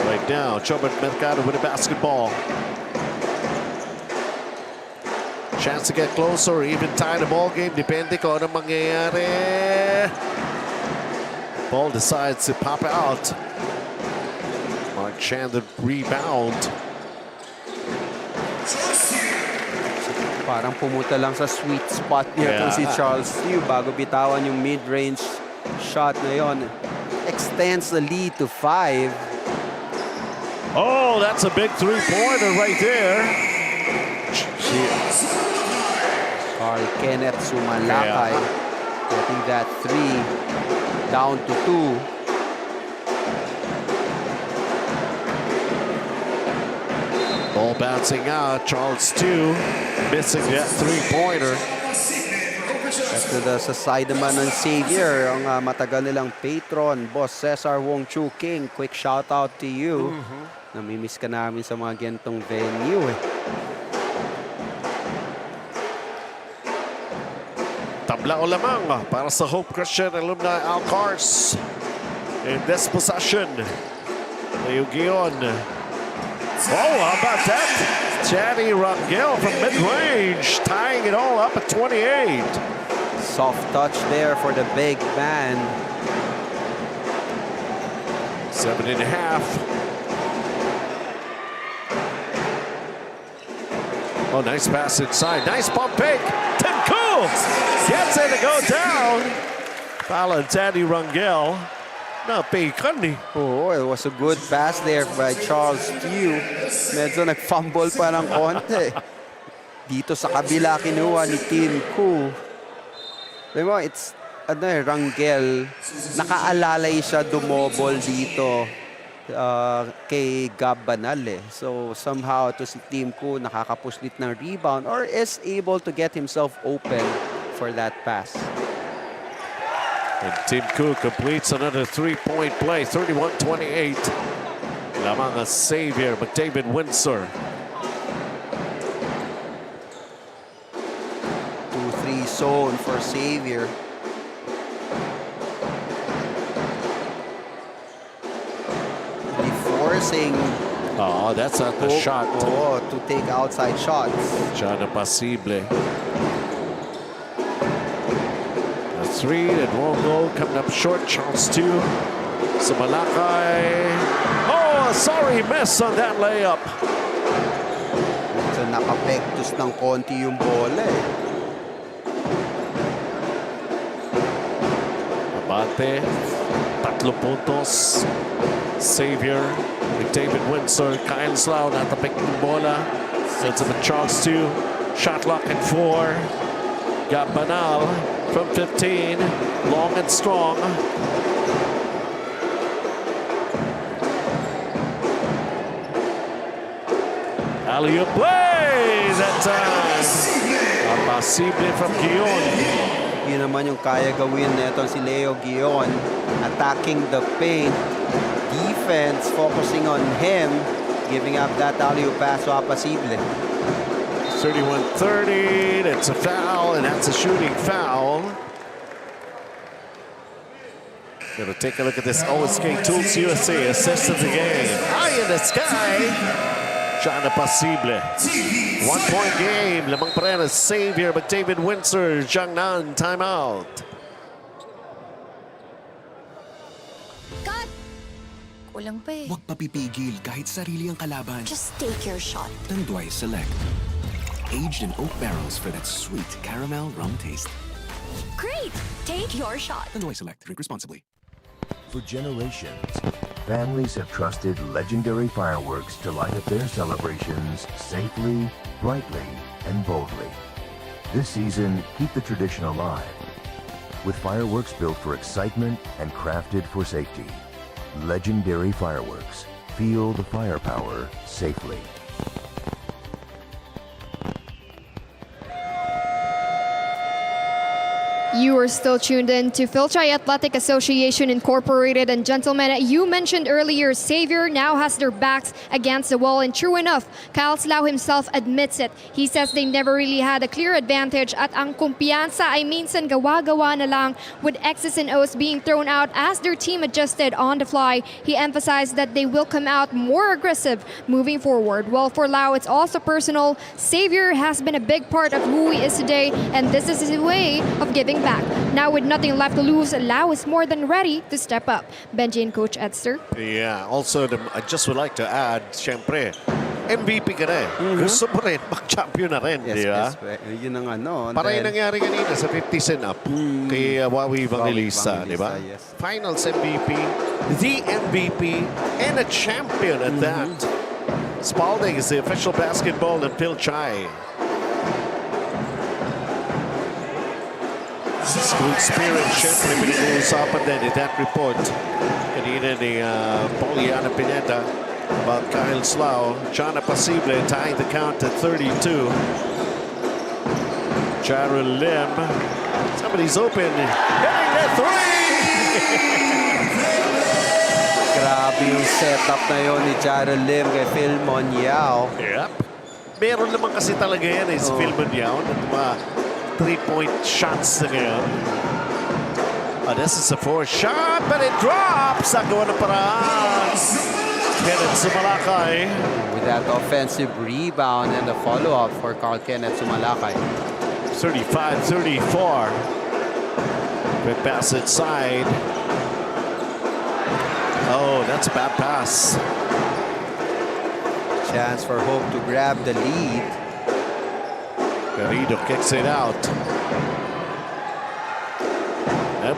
Right now, Chobert Mercado with a basketball. Chance to get closer or even tie the ball game. Depende kung ano mangyayari. Ball decides to pop out. Mark Chandler rebound. Parang pumunta lang sa sweet spot niya kung si Charles Liu bago bitawan yung mid-range shot na yon. Extends the lead to 5. Oh, that's a big three-pointer right there. Carl Kenneth Sumalakay getting that 3 down to 2. Ball bouncing out. Charles 2 missing that three-pointer. At sa side naman ng Xavier, ang matagal nilang patron, Boss Cesar Wong Chu King. Quick shout out to you. Namimiss ka namin sa mga gantong venue eh. Tabla o lamang para sa Hope Christian Alumni Alcars. In this possession, Leo Guion. Oh, how about that? Chadi Rangel from mid-range, tying it all up at 28. Soft touch there for the big man. 7.5. Oh, nice pass inside. Nice pump fake. Tim Koo gets it to go down. Foul on Chadi Rangel. Napikan eh. Oh, it was a good pass there by Charles Stew. Medyo nag-fumble pa ng konti. Dito sa kabila kinuha ni Tim Koo. Diba, it's Rangel. Nakaalalay siya dumobol dito kay Gab Banal eh. So somehow to si Tim Koo nakakapuslit ng rebound or is able to get himself open for that pass. And Tim Koo completes another three-point play, 31-28. Lamang ang Xavier McDavid Windsor. 2-3 zone for Xavier. Forcing. Oh, that's a shot. Oh, to take outside shots. Siya na pasible. A three that won't go. Coming up short. Charles two. Sa Malakay. Oh, sorry, miss on that layup. So nakapektus ng konti yung bola eh. Abate. 3 puntos. Xavier, McDavid Windsor, Kyle Slough, natapik ng bola. Sends him to Charles 2. Shot clock at 4. Got Banal from 15. Long and strong. Alley-oop play that time. Impossible from Guion. Yun naman yung kaya gawin nito si Leo Guion. Attacking the paint. Defense focusing on him, giving up that alley-oop pass to Apasible. 31-30, that's a foul, and that's a shooting foul. Gonna take a look at this OSK Tools USA assist of the game. High in the sky, John Apasible. 1-point game, lamang pa rin ang Xavier McDavid Windsor, Jiangnan, timeout. Kulang pa eh. Huwag papipigil kahit sarili ang kalaban. Just take your shot. Tanduay Select. Aged in oak barrels for that sweet caramel rum taste. Great! Take your shot. Tanduay Select. Drink responsibly. For generations, families have trusted legendary fireworks to light up their celebrations safely, brightly, and boldly. This season, keep the tradition alive with fireworks built for excitement and crafted for safety. Legendary fireworks. Feel the firepower safely. You are still tuned in to Fil-Chi Athletic Association Incorporated. And gentlemen, you mentioned earlier, Xavier now has their backs against the wall. And true enough, Kyle Slough himself admits it. He says they never really had a clear advantage at ang kumpiyansa ay minsan gawa-gawa na lang with X's and O's being thrown out as their team adjusted on the fly. He emphasized that they will come out more aggressive moving forward. Well, for Lau, it's also personal. Xavier has been a big part of who he is today, and this is his way of giving back. Now with nothing left to lose, Lau is more than ready to step up. Benji and Coach Edster. Yeah, also I just would like to add, syempre, MVP ka rin. Gusto mo rin, mag-champion na rin, di ba? Yes, yun ang ano. Para yung nangyari kanina sa 50 cent up kay Wawi Evangelista, di ba? Yes. Finals MVP, the MVP, and a champion at that. Spalding is the official basketball of Fil-Chi. School spirit, syempre pinag-uusapan din in that report kanina ni Poliana Pineda about Kyle Slough. John Apasible tying the count at 32. Jaron Lim, somebody's open, hitting the three! Grabe yung setup na yun ni Jaron Lim kay Phil Monyao. Yep. Meron naman kasi talaga yan si Phil Monyao ng mga 3-point shots na ngayon. This is a fourth shot, but it drops. Nagawa ng paraan. Kenneth Sumalakay. With that offensive rebound and the follow-up for Carl Kenneth Sumalakay. 35-34. Quick pass inside. Oh, that's a bad pass. Chance for Hope to grab the lead. Garrido kicks it out. Yep.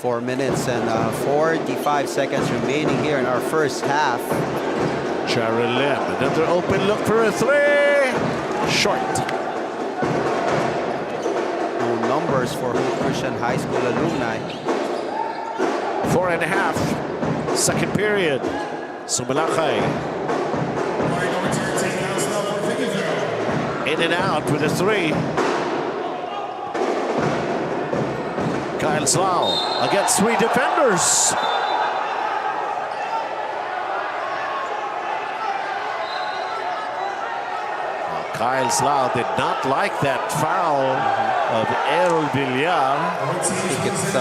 4 minutes and 45 seconds remaining here in our first half. Jared Lim, another open look for a three. Short. No numbers for Hope Christian High School alumni. 4.5. Second period. Sumalakay. In and out with a three. Kyle Slau against three defenders. Kyle Slau did not like that foul of Errol Villar. I think it's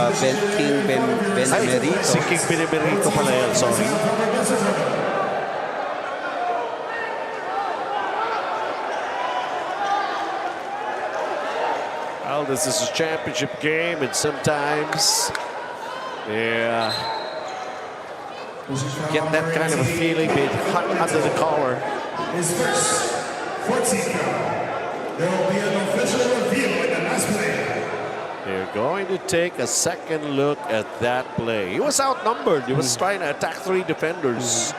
King Benemerito. Si King Benemerito pala yan, sorry. Well, this is a championship game, and sometimes get that kind of a feeling being hot under the collar. His first 14 foul. There will be an official review in the last play. They're going to take a second look at that play. He was outnumbered. He was trying to attack three defenders.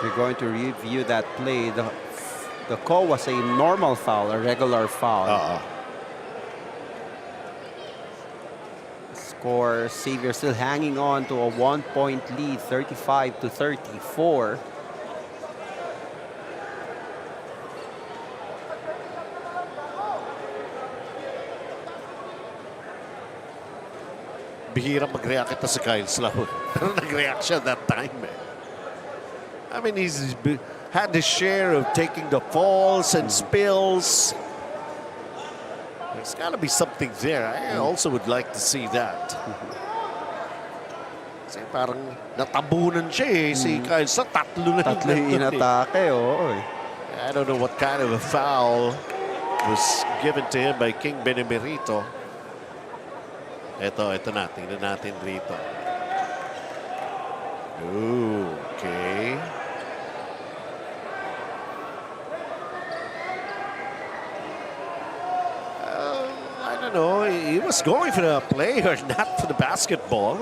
We're going to review that play. The call was a normal foul, a regular foul. Score, Xavier still hanging on to a 1-point lead, 35-34. Bihira mag-react ito si Kyle Slau. Pero nag-react siya that time. I mean, he's had his share of taking the falls and spills. There's got to be something there. I also would like to see that. Kasi parang natabunan siya si Kyle Slau. Tatlo yung inatake, oo. I don't know what kind of a foul was given to him by King Benemerito. Ito na. Tingnan natin rito. Ooh, okay. I don't know. He was going for the play or not for the basketball.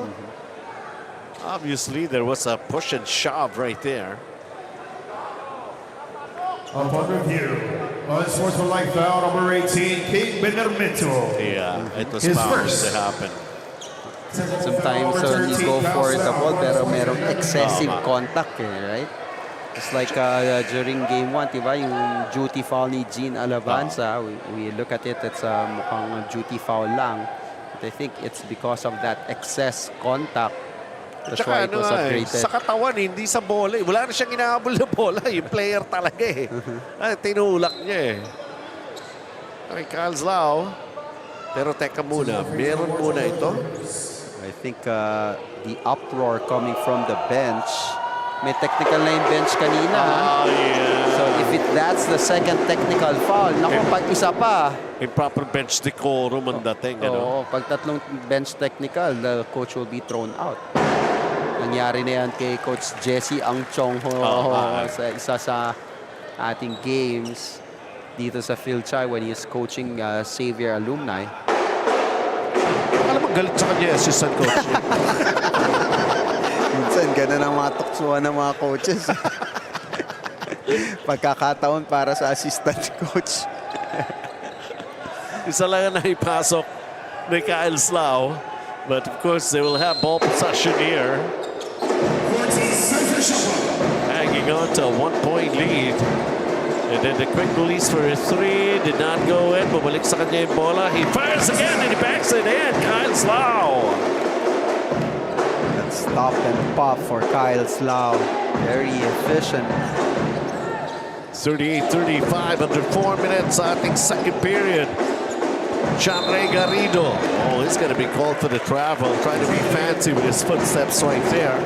Obviously, there was a push and shove right there. Upon review, unsportsmanlike foul number 18, King Benemerito. Yeah, it was His bound first. to happen. Sometimes you go for the ball pero merong excessive contact, right? It's like during game 1, diba, yung duty foul ni Jean Alabanza, we look at it, it's mukhang duty foul lang. But I think it's because of that excess contact. That's why it was upgraded. Sa katawan, hindi sa bola. Wala na siyang inahabol na bola. Yung player talaga eh. Tinulak niya eh. Okay, Kyle Slau. Pero teka muna, meron muna ito. I think the uproar coming from the bench. May technical na yung bench kanina. Yeah. So if that's the second technical foul, naku, pag isa pa. Improper bench decorum ang dating. Oo, pag tatlong bench technical, the coach will be thrown out. Nangyari na yan kay Coach Jesse Angchong sa isa sa ating games dito sa Fil-Chi when he is coaching Xavier alumni. Alam mo, galit sa kanya assistant coach. Minsan, ganun ang mga tuksuan ng mga coaches. Pagkakataon para sa assistant coach. Isa lang na ipasok ni Kyle Slau. But of course, they will have ball possession here. Hanging on to a 1-point lead. And then the quick release for a three did not go in. Bumalik sa kanya yung bola. He fires again and he backs it in. Kyle Slau. That's stop and pop for Kyle Slau. Very efficient. 38-35 under 4 minutes. I think second period. John Ray Garrido. Oh, he's going to be called for the travel. Trying to be fancy with his footsteps right there.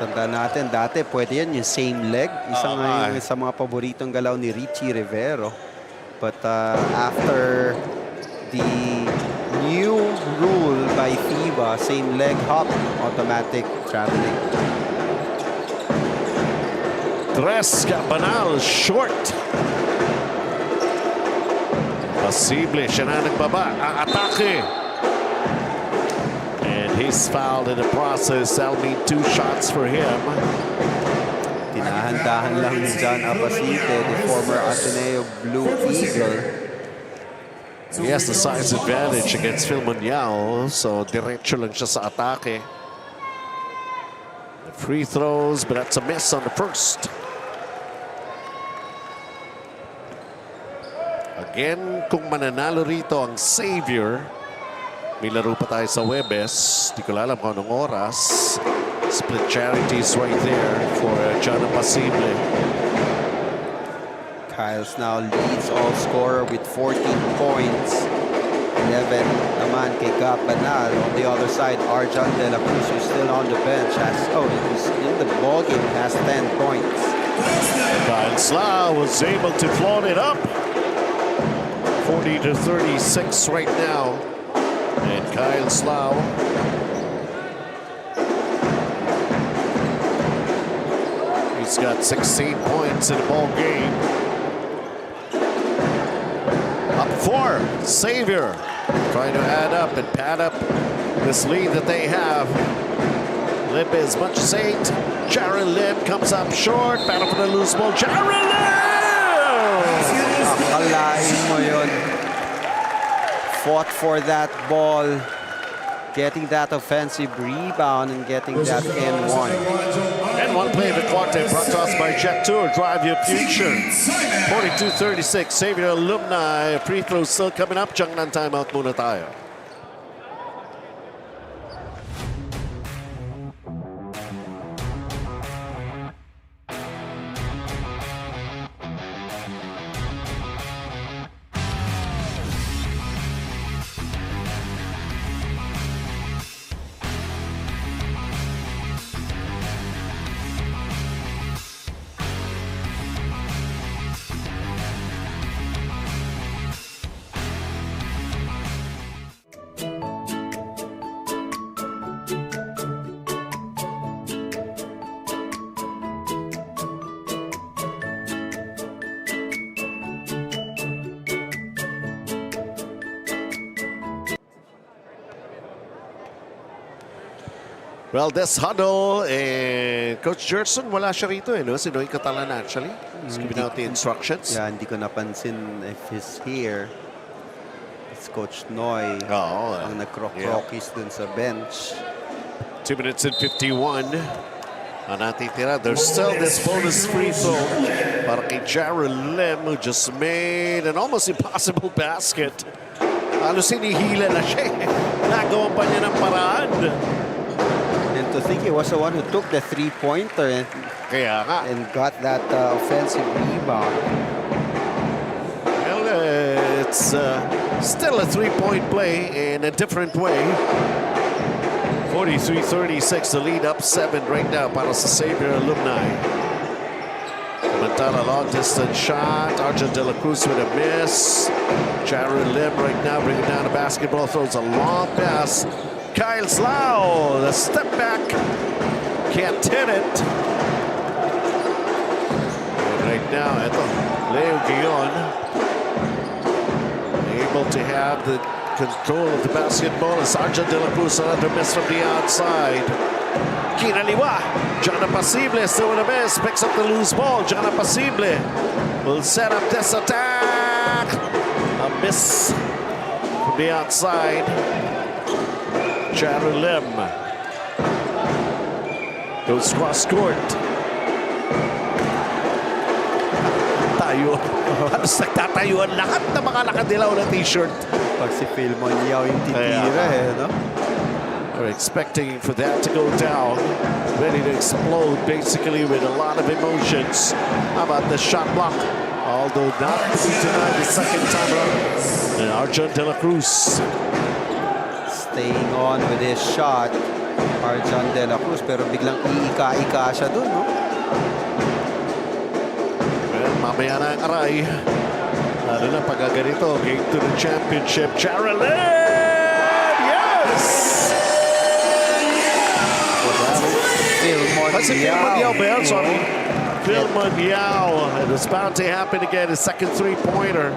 Tanda natin, dati pwede yan yung same leg. Isa nga yung sa mga paboritong galaw ni Richie Rivero. But after the new rule by FIBA, same leg hop, automatic traveling. Andres Cabanal, short. Posible siya na nagbaba. Atake. And he's fouled in the process. That'll mean 2 shots for him. Tinahan-dahan lang ni John Abasite, the former Ateneo Blue Eagle. He has the size advantage against Phil Munyao, so diretso lang siya sa atake. The free throws, but that's a miss on the first. Again, kung mananalo rito ang Xavier, may laro pa tayo sa Webes. Di ko alam kung anong oras. Split charities right there for John Pasible. Kyles now leads all scorer with 14 points. 11 naman kay Gap Banal. On the other side, Arjan De La Cruz, who's still on the bench, he's in the ballgame, has 10 points. Kyle Slau was able to float it up. 40-36 right now. And Kyle Slau he's got 16 points in the ball game. Up 4, Xavier trying to add up and pad up this lead that they have. Lim as much as 8. Jaron Lim comes up short. Battle for the loose ball. Jaron Lim! Akalain mo yun. Fought for that ball. Getting that offensive rebound and getting that N1. N1 play of the quartet brought to us by Jet Tour. Drive your future. 42-36. Xavier alumni. Free throw still coming up. Jangnan timeout muna tayo. Well, this huddle, Coach Jerson, wala siya rito no? Si Noy Catalan actually. He's giving out the instructions. Yeah, hindi ko napansin if he's here. It's Coach Noy ang nagkrok-krokis dun sa bench. 2 minutes and 51. Ang natitira. There's still this bonus free throw para kay Jaron Lim, who just made an almost impossible basket. Halos hinihila na siya. Nagawa pa niya ng paraan. And to think he was the one who took the three-pointer and got that offensive rebound. Well, it's still a three-point play in a different way. 43-36, the lead up 7 right now para sa Xavier alumni. Samantala, long-distance shot. Arjan De La Cruz with a miss. Jaron Lim right now bringing down the basketball, throws a long pass. Kyle Slau, the step back, can't hit it. And right now, Leo Guillon able to have the control of the basketball as Arjan De La Cruz another miss from the outside. Kinaliwa, Jana Pasible still with a miss, picks up the loose ball. Jana Pasible will set up this attack. A miss from the outside. Jaron Lim goes cross court. Tayo. Halos nagtatayuan lahat ng mga nakadilaw na t-shirt. Pag si Phil Monyaw yung titira no? We're expecting for that to go down. Ready to explode basically with a lot of emotions. How about the shot block? Although not to be denied the second time around. And Arjan De La Cruz staying on with his shot, Arjan De La Cruz, pero biglang iika-ika siya dun, no? Well, mamaya na ang aray. Lalo na pagkaganito, game to the championship. Jaron Lim! Yes! Phil Monyaw. Phil Monyaw ba yan? Sorry. Filman Yao. It was bound to happen again. His second three-pointer.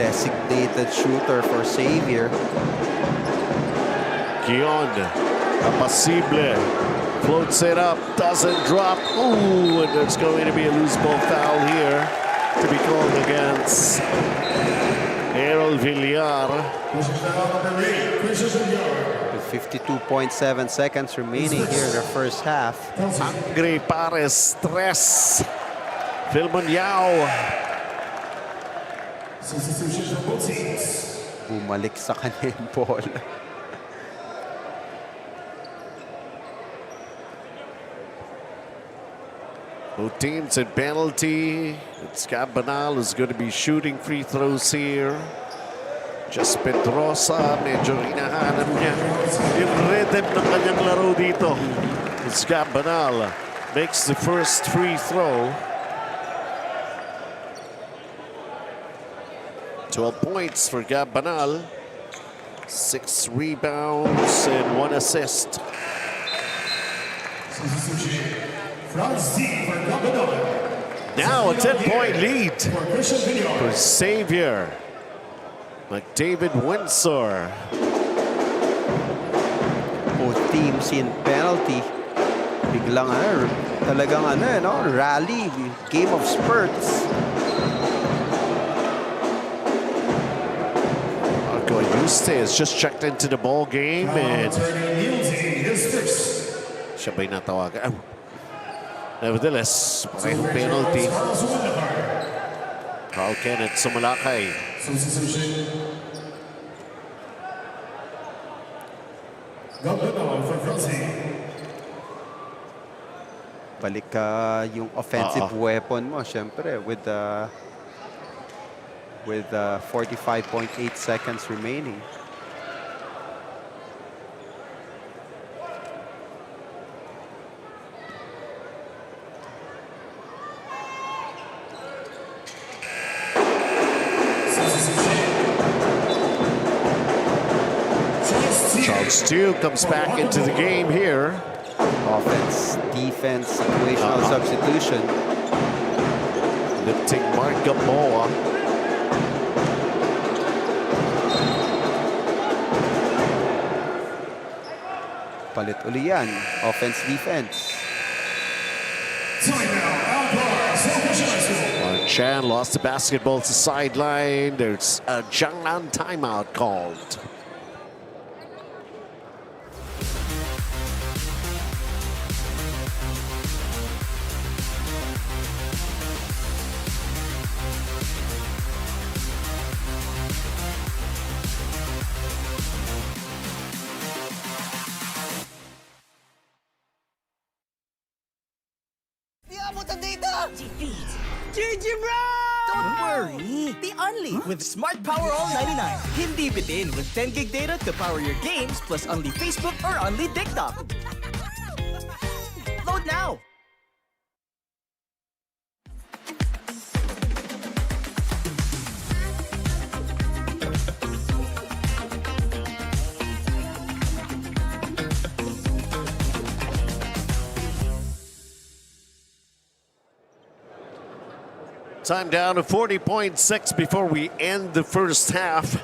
Designated shooter for Xavier. Gion, Apasible, floats it up, doesn't drop. Ooh, and there's going to be a loose ball foul here to be called against Errol Villar. With 52.7 seconds remaining here in the first half. Angry Pares, tres. Filman Yao. Bumalik sa kanya yung ball. Both teams in penalty. It's Cabanal who's going to be shooting free throws here. Just Pedrosa, medyo hinahanap niya yung rhythm ng kanyang laro dito. It's Cabanal makes the first free throw. 12 points for Cabanal. 6 rebounds and 1 assist. Now a 10-point lead for Xavier. McDavid Windsor. Both teams in penalty. Biglang talagang rally, game of spurts. Marco Ayuste has just checked into the ball game and siya ba'y natawagan? Nevertheless, parehong penalty. Carl Kenneth sumalakay. Balik yung offensive weapon mo, syempre, with 45.8 seconds remaining. Steele comes back into the game here. Offense, defense, situational substitution. Lifting Mark Gamboa. Palit uli yan. Offense, defense. Chan lost the basketball to sideline. There's a Jiangnan timeout called. GG bro! Don't worry! Be only with Smart Power All 99. Hindi bitin with 10 gig data to power your games plus only Facebook or only TikTok. Load now! Time down to 40.6 before we end the first half.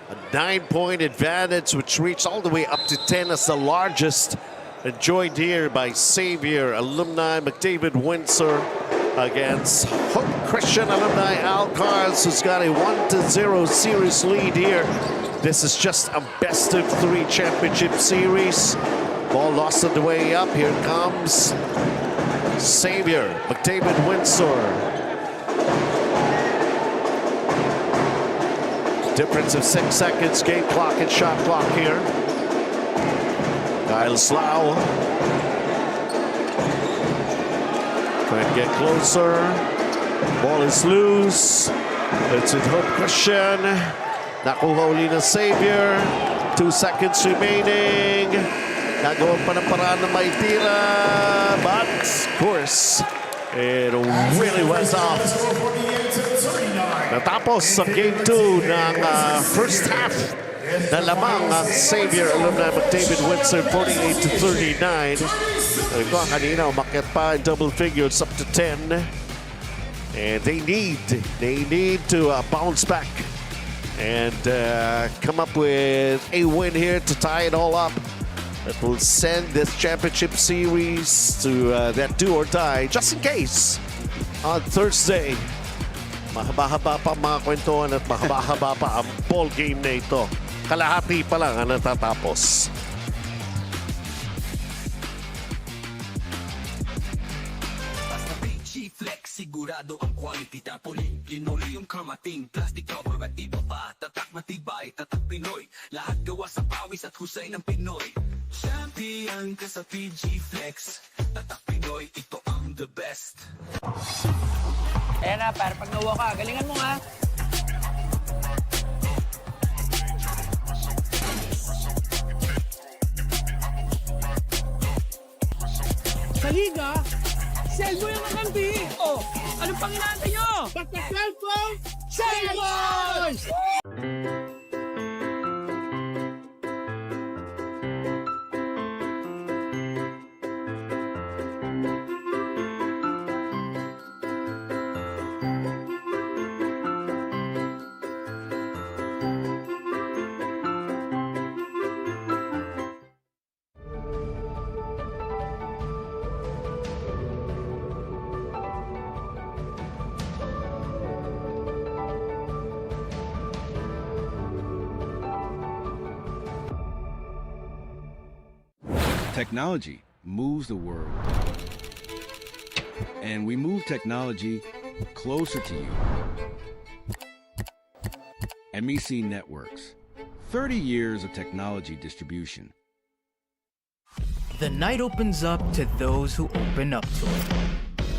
A 9-point advantage, which reached all the way up to 10 as the largest. Enjoyed here by Xavier alumni McDavid Windsor against Hook Christian alumni Alcars, who's got a 1-0 series lead here. This is just a best-of-3 championship series. Ball lost on the way up. Here comes Xavier, McDavid Windsor. Difference of 6 seconds, game clock and shot clock here. Kyle Slough trying to get closer. Ball is loose. It's with Hope Christian. Nakuha uli na Xavier. 2 seconds remaining. Nagawa pa ng paraan na maitira. But, of course, it really was off. Natapos ang Game 2 ng first half na lamang ang Xavier alumni McDavid Windsor 48-39. Ikaw, kanina, umakyat pa in double figures up to 10. And they need to bounce back and come up with a win here to tie it all up. That will send this championship series to that do or die, just in case, on Thursday. Mahaba-haba pa ang mga kwentuhan at mahaba-haba pa ang ball game na ito. Kalahati pa lang ang natatapos. Basta Fil-Chi Flex, sigurado ang quality tapoli. Linoleum, kamating, plastic cover at iba pa. Tatak matibay, tatak Pinoy. Lahat gawa sa pawis at husay ng Pinoy. Champion ka sa Fil-Chi Flex. Tatak Pinoy, ito ang the best. Ayan na, para pag nawa ka, galingan mo nga. Sa liga, cellphone yung makampi. Oh, anong pang inaantay nyo? Basta cellphone, cellphone! Technology moves the world. And we move technology closer to you. MEC Networks. 30 years of technology distribution. The night opens up to those who open up to it.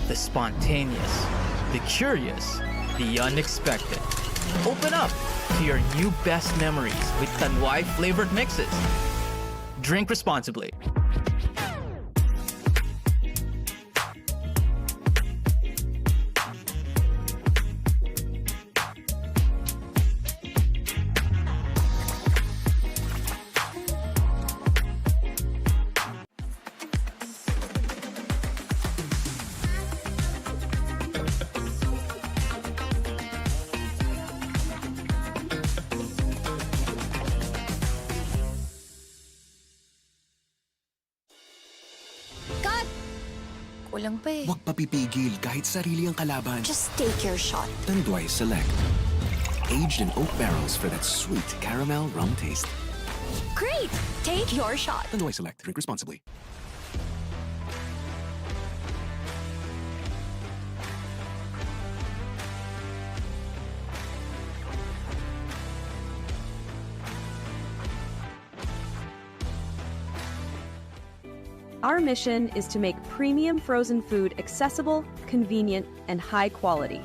The spontaneous, the curious, the unexpected. Open up to your new best memories with Tanwai flavored mixes. Drink responsibly. Kulang pa eh. Huwag papipigil kahit sarili ang kalaban. Just take your shot. Tanduay Select. Aged in oak barrels for that sweet caramel rum taste. Great! Take your shot. Tanduay Select. Drink responsibly. Our mission is to make premium frozen food accessible, convenient, and high quality,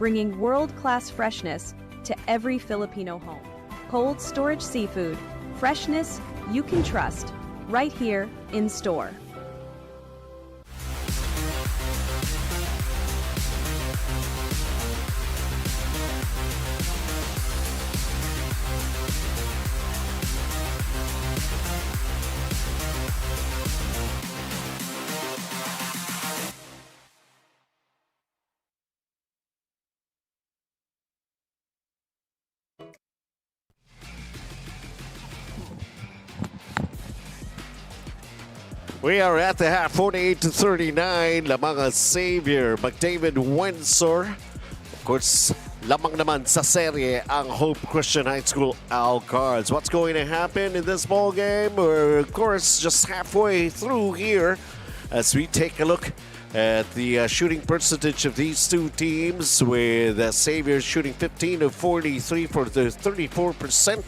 bringing world-class freshness to every Filipino home. Cold storage seafood, freshness you can trust, right here in store. We are at the half, 48-39. Lamang ang Xavier, McDavid, Windsor. Of course, lamang naman sa serye ang Hope Christian High School Alcards. What's going to happen in this ball game? We're, of course, just halfway through here as we take a look at the shooting percentage of these two teams, with Xavier shooting 15 of 43 for the 34%.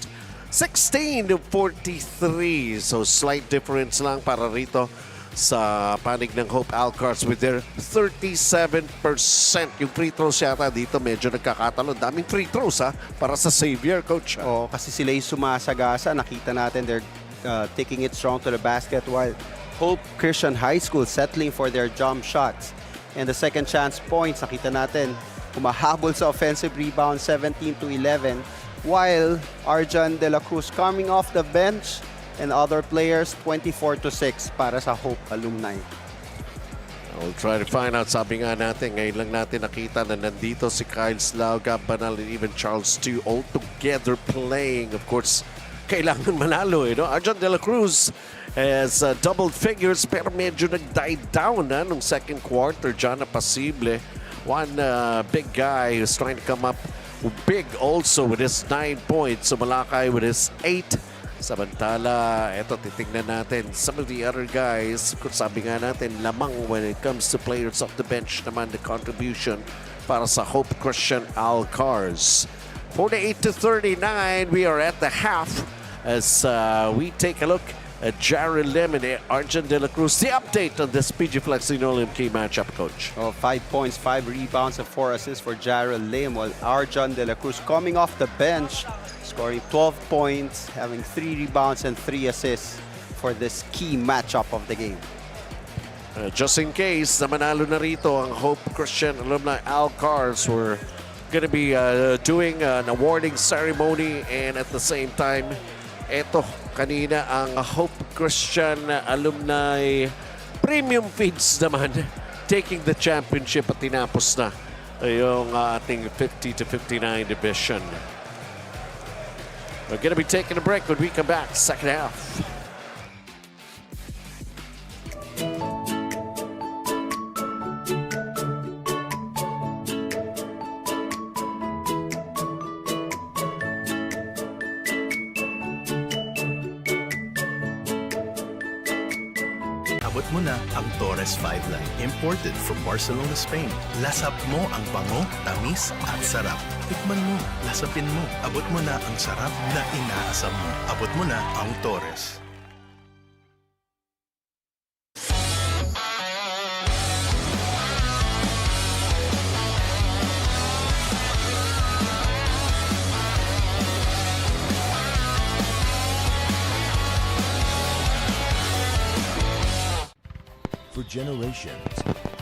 16 to 43. So slight difference lang para rito sa panig ng Hope Alcards with their 37%. Yung free throws yata dito medyo nagkakatalo. Daming free throws para sa Xavier, Coach. Oh, kasi sila yung sumasagasa. Nakita natin they're taking it strong to the basket, while Hope Christian High School settling for their jump shots. And the second chance points, nakita natin humahabol sa offensive rebound, 17 to 11. While Arjan De La Cruz coming off the bench, and other players 24-6 para sa Hope Alumni. We'll try to find out. Sabi nga natin, ngayon lang natin nakita na nandito si Kyle Slough, Gab Banal, and even Charles Stu all together playing. Of course, kailangan manalo. Arjan De La Cruz has doubled figures pero medyo nag-die down nung second quarter. Dyan na pasible. One big guy who's trying to come up big also with his 9 points. So Malakay with his 8. Samantala, eto titingnan natin some of the other guys. Kung sabi nga natin, lamang when it comes to players off the bench naman the contribution para sa Hope Christian Alcars. 48-39, we are at the half as we take a look at Jared Lim and Arjan De La Cruz. The update on this PG Flex Linoleum key matchup, Coach. 5 points, 5 rebounds, and 4 assists for Jared Lim, while Arjan De La Cruz coming off the bench, scoring 12 points, having 3 rebounds and 3 assists for this key matchup of the game. Just in case na manalo na rito ang Hope Christian Alumni Alcars, we're going to be doing an awarding ceremony, and at the same time, eto kanina ang Hope Christian Alumni Premium Feeds naman taking the championship at tinapos na yung ating 50-59 division. We're going to be taking a break when we come back, second half. Abot mo na ang Torres 5 Line, imported from Barcelona, Spain. Lasap mo ang bango, tamis at sarap. Tikman mo, lasapin mo. Abot mo na ang sarap na inaasam mo. Abot mo na ang Torres. For generations,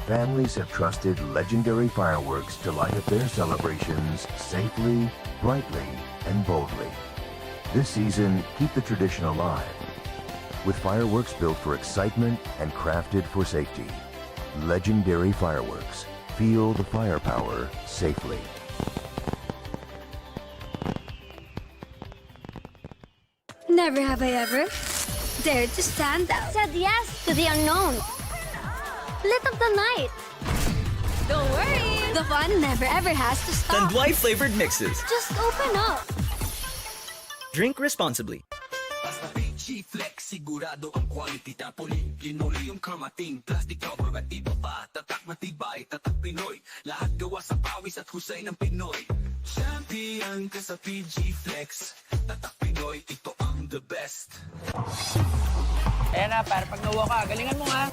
families have trusted legendary fireworks to light up their celebrations safely, brightly, and boldly. This season, keep the tradition alive with fireworks built for excitement and crafted for safety. Legendary fireworks. Feel the firepower safely. Never have I ever dared to stand out. Said yes to the unknown. Lit up the night. Don't worry. The fun never ever has to stop. Tanduay flavored mixes. Just open up. Drink responsibly. Basta Fil-Chi Flex, sigurado ang quality tapoli. Linoleum kamating, plastic cover at iba pa. Tatak matibay, tatak Pinoy. Lahat gawa sa pawis at husay ng Pinoy. Champion ka sa Fil-Chi Flex. Tatak Pinoy, ito ang the best. Ayan na, para pag nawa ka, galingan mo nga.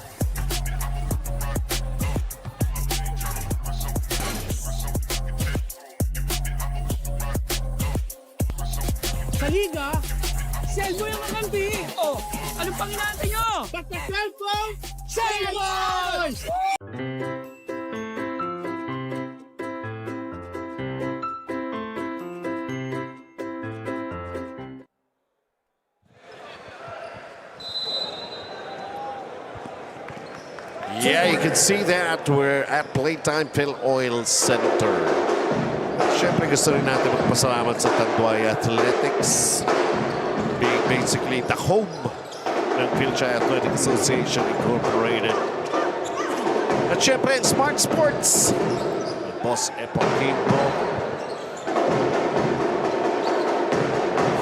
Sa liga, sell mo yung kakampi. Oh, anong pang inaantay nyo? Basta cellphone, cellphone! Yeah, you can see that. We're at Playtime FilOil Center. Siyempre gusto rin natin magpasalamat sa Tanduay Athletics, being basically the home ng Fil-Chi Athletic Association Incorporated. At siyempre in Smart Sports, Boss Epokimbo.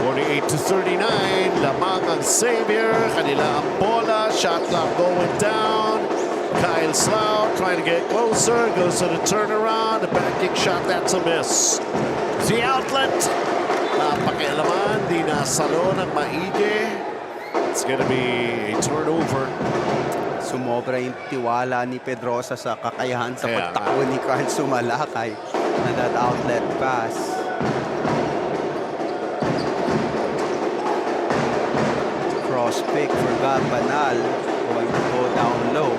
48-39, lamang ang Xavier. Kanila ang bola, shot clock going down. Kyle Slough trying to get closer, goes to the turnaround, the back kick shot, that's a miss. The outlet, napakialaman, di nasalo ng maigi. It's gonna be a turnover. Sumobra yung tiwala ni Pedrosa sa kakayahan sa pagtakbo ni Carl Sumalakay na that outlet pass. Cross pick for Gab Banal, going to go down low.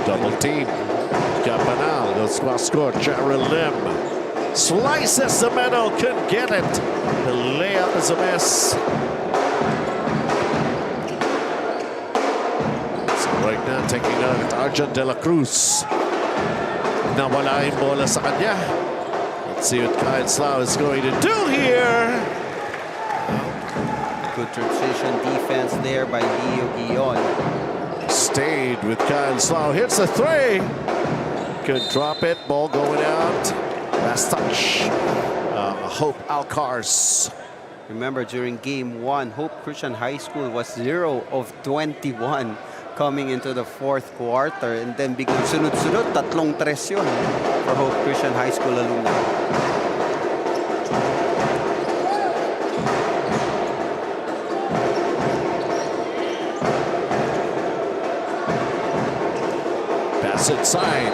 Double team. Gabanal goes cross court. Jared Lim slices the middle, couldn't get it. The layup is a miss. na taking out Arjan de la Cruz. Nawala yung bola sa kanya. Let's see what Kyle Slough is going to do here. Good transition defense there by Leo Guion. Stayed with Kyle Slough. Hits a three. Could drop it. Ball going out. Last touch. Hope Alcars. Remember, during Game 1, Hope Christian High School was 0 of 21 coming into the fourth quarter. And then biglang sunod-sunod, 3-3 yun for Hope Christian High School alumni. Pass inside.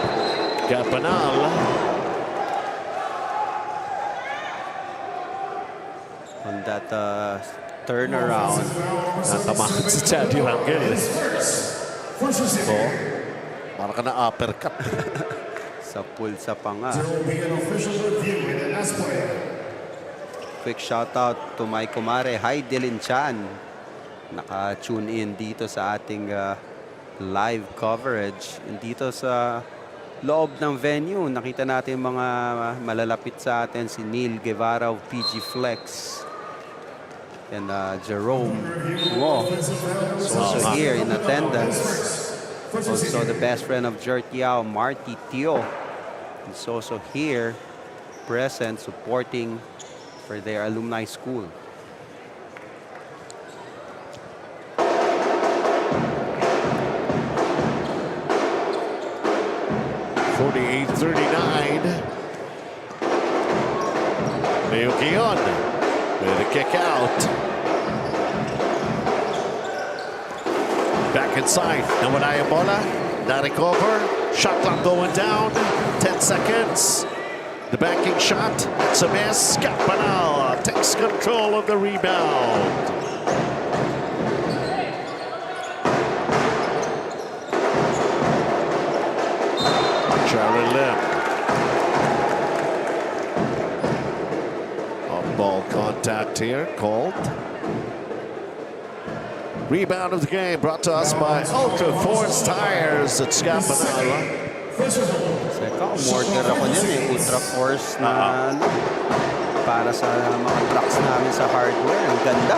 Capanal. On that turnaround. Natamaan si Chaddy Rangel. Para ka na uppercut. Sa pulsa pa nga. Quick shout out to my kumare, Hi Dylan Chan. Naka-tune in dito sa ating live coverage. Dito sa loob ng venue, nakita natin mga malalapit sa atin, si Neil Guevara of PG Flex. And Jerome Mo is also here in attendance. Also the best friend of Jert Yao, Marty Tio, is also here, present, supporting for their alumni school. .38-39. Leo Guion with a kick out. Back inside. Nawala yung bola. Na-recover. Shot clock going down. 10 seconds. The backing shot. It's a miss. Capanal takes control of the rebound. Jared Lim. Off-ball contact here, called. Rebound of the game brought to us by Ultra Force Tires at Scapanala. Seka, umorder ako niyan eh. Ultra Force na para sa mga trucks namin sa hardware. Ang ganda.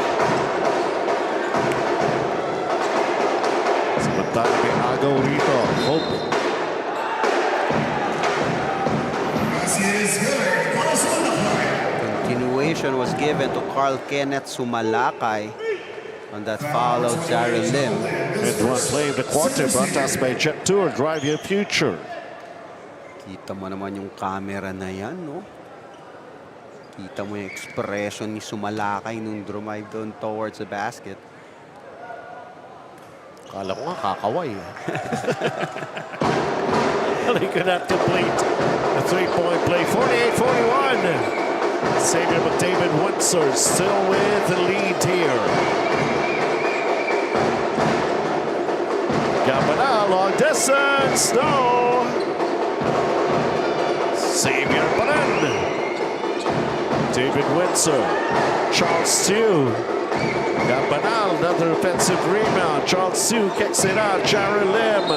Samantala may agaw rito. Hope. Continuation was given to Carl Kenneth Sumalakay on that foul of Jared Lim. And one play of the quarter brought to us by Jet Tour. Drive your future. Kita mo naman yung camera na yan, no? Kita mo yung expression ni Sumalakay nung drive doon towards the basket. Kala ko nga kakaway. He could not complete a three-point play. 48-41. Xavier McDavid Windsor still with the lead here. Gabana, long distance. No. Xavier Banan. David Windsor. Charles Stew. Gabana, another offensive rebound. Charles Stew kicks it out. Jared Lim.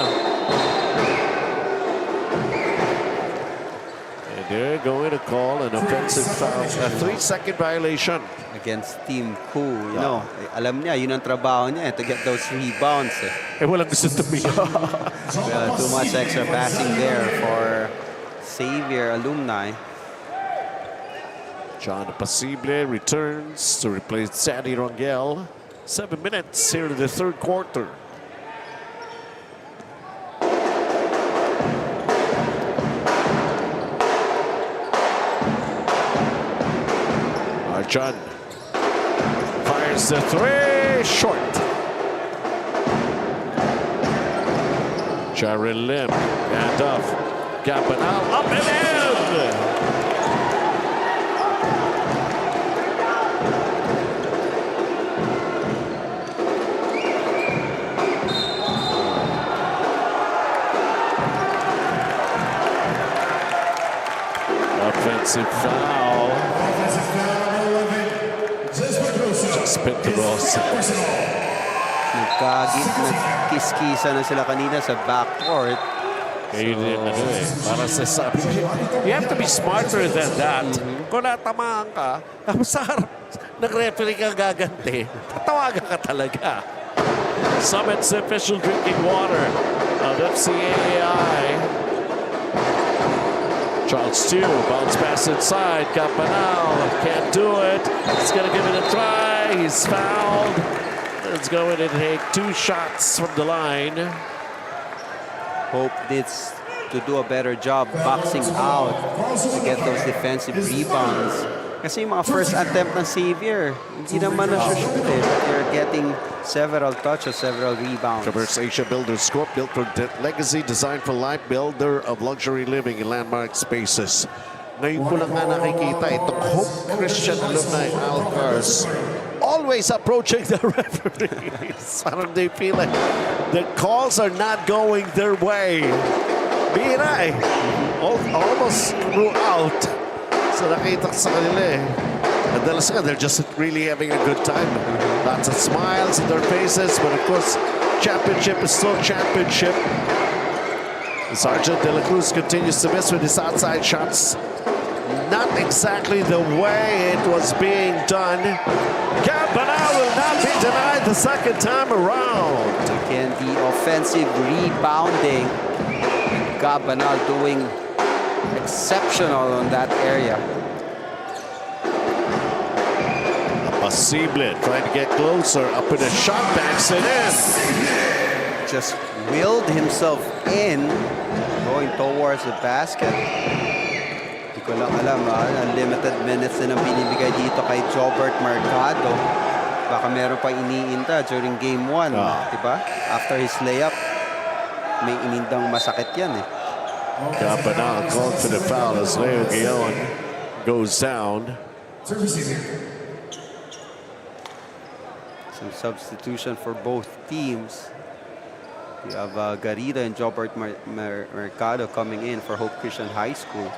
They're going to call an offensive foul, a 3-second violation. Against Team Ku, you know. Alam niya, yun ang trabaho niya, to get those rebounds. Walang gusto tumiyak. Well, too much extra passing there for Xavier alumni. John Pasible returns to replace Sandy Rangel. 7 minutes here in the third quarter. Arjan fires the three, short. Jared Lim, and off. Capanal, up and in! Offensive foul. Just Pedrosa. Nagkiskisa na sila kanina sa backcourt. Kayo din, para sa sabi. You have to be smarter than that. Kung natamaan ka, tapos sa harap, nag-referee ka gaganti, tatawagan ka talaga. Summit's official drinking water of FCAI. Charles Stew, bounce pass inside. Campanal can't do it. He's going to give it a try. He's fouled. It's going to take 2 shots from the line. Hope needs to do a better job boxing out to get those defensive rebounds. Kasi yung mga first attempt ng Xavier, hindi naman na-shoot eh. But they're getting several touches, several rebounds. Traverse Asia Builders Corp, built for legacy, designed for life, builder of luxury living in landmark spaces. Ngayon ko lang nga nakikita itong Hope Christian Alumni Alcars always approaching the referees. Parang they feel like the calls are not going their way. Bira eh. Almost throughout. So nakita sa kanila eh. Madalas nga, they're just really having a good time. Lots of smiles in their faces, but of course, championship is still championship. Sergeant De La Cruz continues to miss with his outside shots. Not exactly the way it was being done. Campanal will not be denied the second time around. Again, the offensive rebounding. Campanal doing exceptional on that area. Pasible trying to get closer, up in a shot, backs it in. Just willed himself in, going towards the basket. Hindi ko lang alam, limited minutes na binibigay dito kay Jobert Mercado. Baka meron pa iniinta during game 1, diba? After his layup, may inindang masakit yan eh. Campanal called for the foul as Leo Guillon goes down. Some substitution for both teams. We have Garida and Jobert Mercado coming in for Hope Christian High School.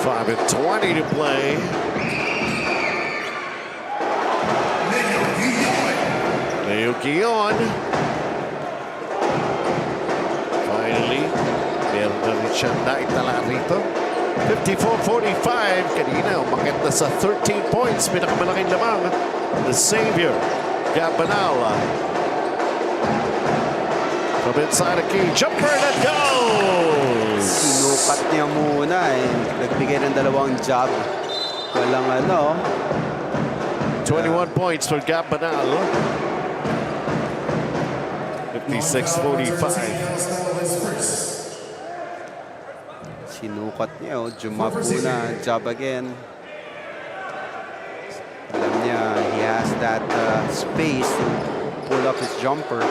Five and 20 to play. Leo Guillon. Finally, meron na rin siya naitala rito. 54-45. Kanina, umakit na sa 13 points. Pinakamalaking lamang. The Savior, Campanal. From inside a key. Jumper that goes! Sinukat niya muna eh. Nagbigay ng dalawang job. Walang ano. 21 points for Campanal. 56-45. Sinukat niya, jumap muna, job again. Alam niya, he has that space to pull up his jumper.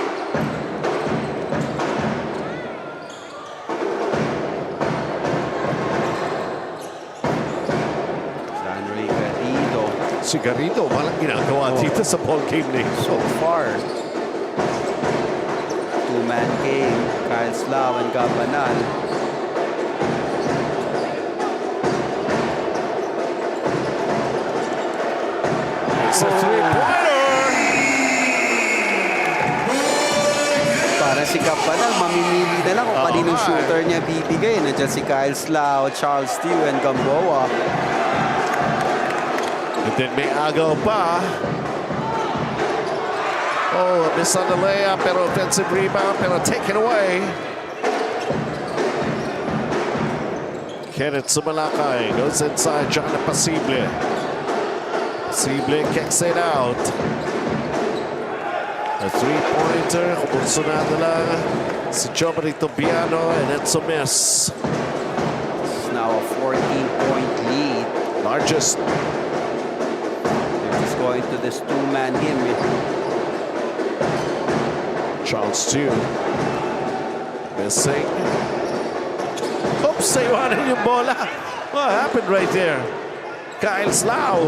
Si Garrido, walang ginagawa dito sa ball game na so far. Two-man game, Kyle Slav and Campanal. It's a three-pointer! Para si Campanal, mamimili na lang kung kaninong shooter niya bibigay. Nandiyan si Kyle Slav, Charles Stew, and Gamboa. And then may agaw pa. Oh, miss on the layup, pero offensive rebound, pero taken away. Kenneth Sumalakay goes inside, John Pasible. Pasible kicks it out. A three-pointer, kumunsunado lang si Jomari Tobiano, and it's a miss. This is now a 14-point lead. Largest. Going to this two-man game. Charles Stew missing. Oops, naiwanan yung bola. What happened right there? Kyle Slav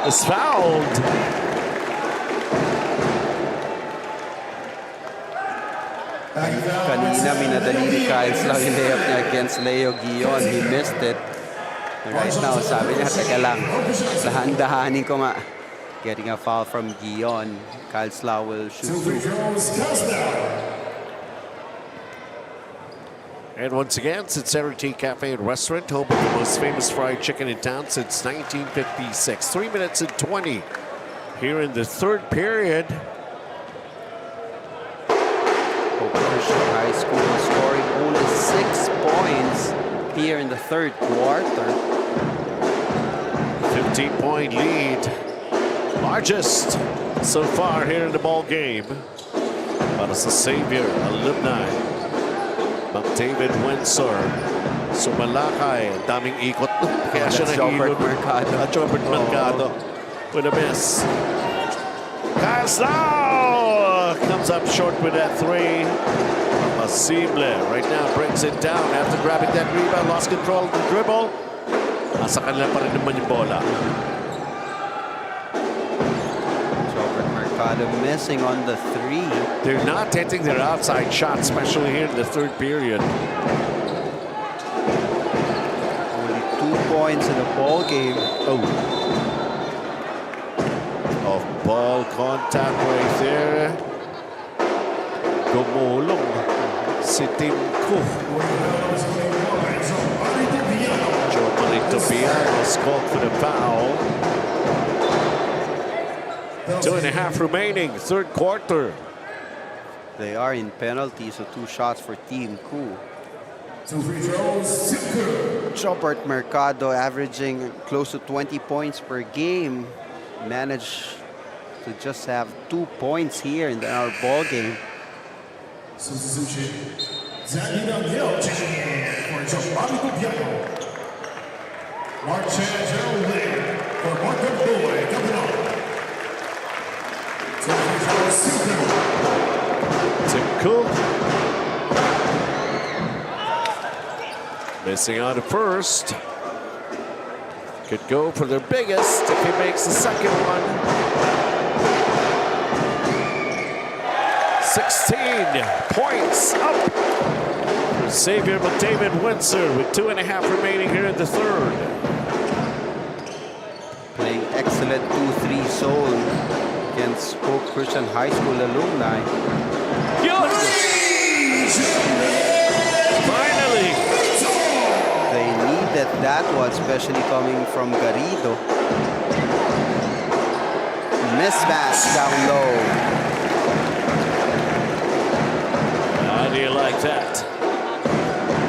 is fouled. Kanina, minadali ni Kyles lang yung layup niya against Leo Guion. He missed it. Right now, sabi niya, teka lang, dahan-dahanin ko nga. Getting a foul from Guion. Kyles Lau will shoot through. And once again, Sincerity Cafe and Restaurant, home of the most famous fried chicken in town since 1956. 3 minutes and 20 here in the third period. Christian High School scoring only 6 points here in the third quarter. 15-point lead. Largest so far here in the ball game. Para sa Xavier Alumni. McDavid, Windsor. Sumalakay. Daming ikot. Kaya siya nahilot. Jobert Mercado with a miss. Kyle Slau comes up short with that three. Masible right now brings it down after grabbing that rebound. Lost control of the dribble. Nasa kanila pa rin naman yung bola. Jobert Mercado missing on the three. They're not hitting their outside shots, especially here in the third period. Only 2 points in the ball game. Oh. Off-ball contact right there. Gumulong si Tim Cook. Joe Marito Villanos called for the foul. 2.5 remaining, third quarter. They are in penalty, so 2 shots for Team Coup. Jobert Mercado averaging close to 20 points per game. Managed to just have 2 points here in our ball game. Tim Cook missing out at first. Could go for their biggest if he makes the second one. 16 points up for Xavier McDavid Windsor with 2.5 remaining here in the third. Playing excellent 2-3 zone against Hope Christian High School alumni. Finally! They needed that one, especially coming from Garrido. Mismatch down low. How do you like that?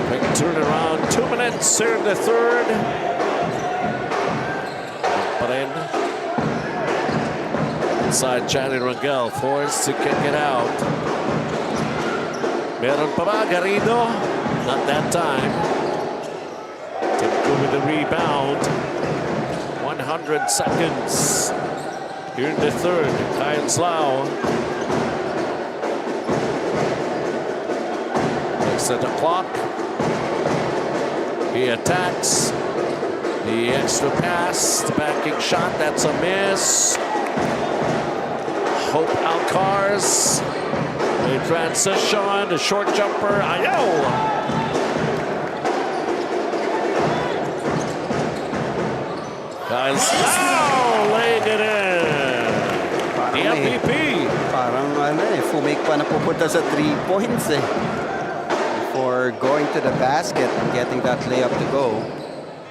Quick turnaround, 2 minutes here in the third. Bren. Inside Johnny Rangel, forced to kick it out. Meron pa ba, Garrido? Not that time. Tim Cook with the rebound. 100 seconds here in the third. Kyle Slau. Looks at the clock. He attacks. The extra pass, the backing shot, that's a miss. Hope Alcars. The transition, the short jumper, Ayo! Kyle Slau laying it in. The MVP. Parang fumake pa na pupunta sa 3 points before going to the basket and getting that layup to go.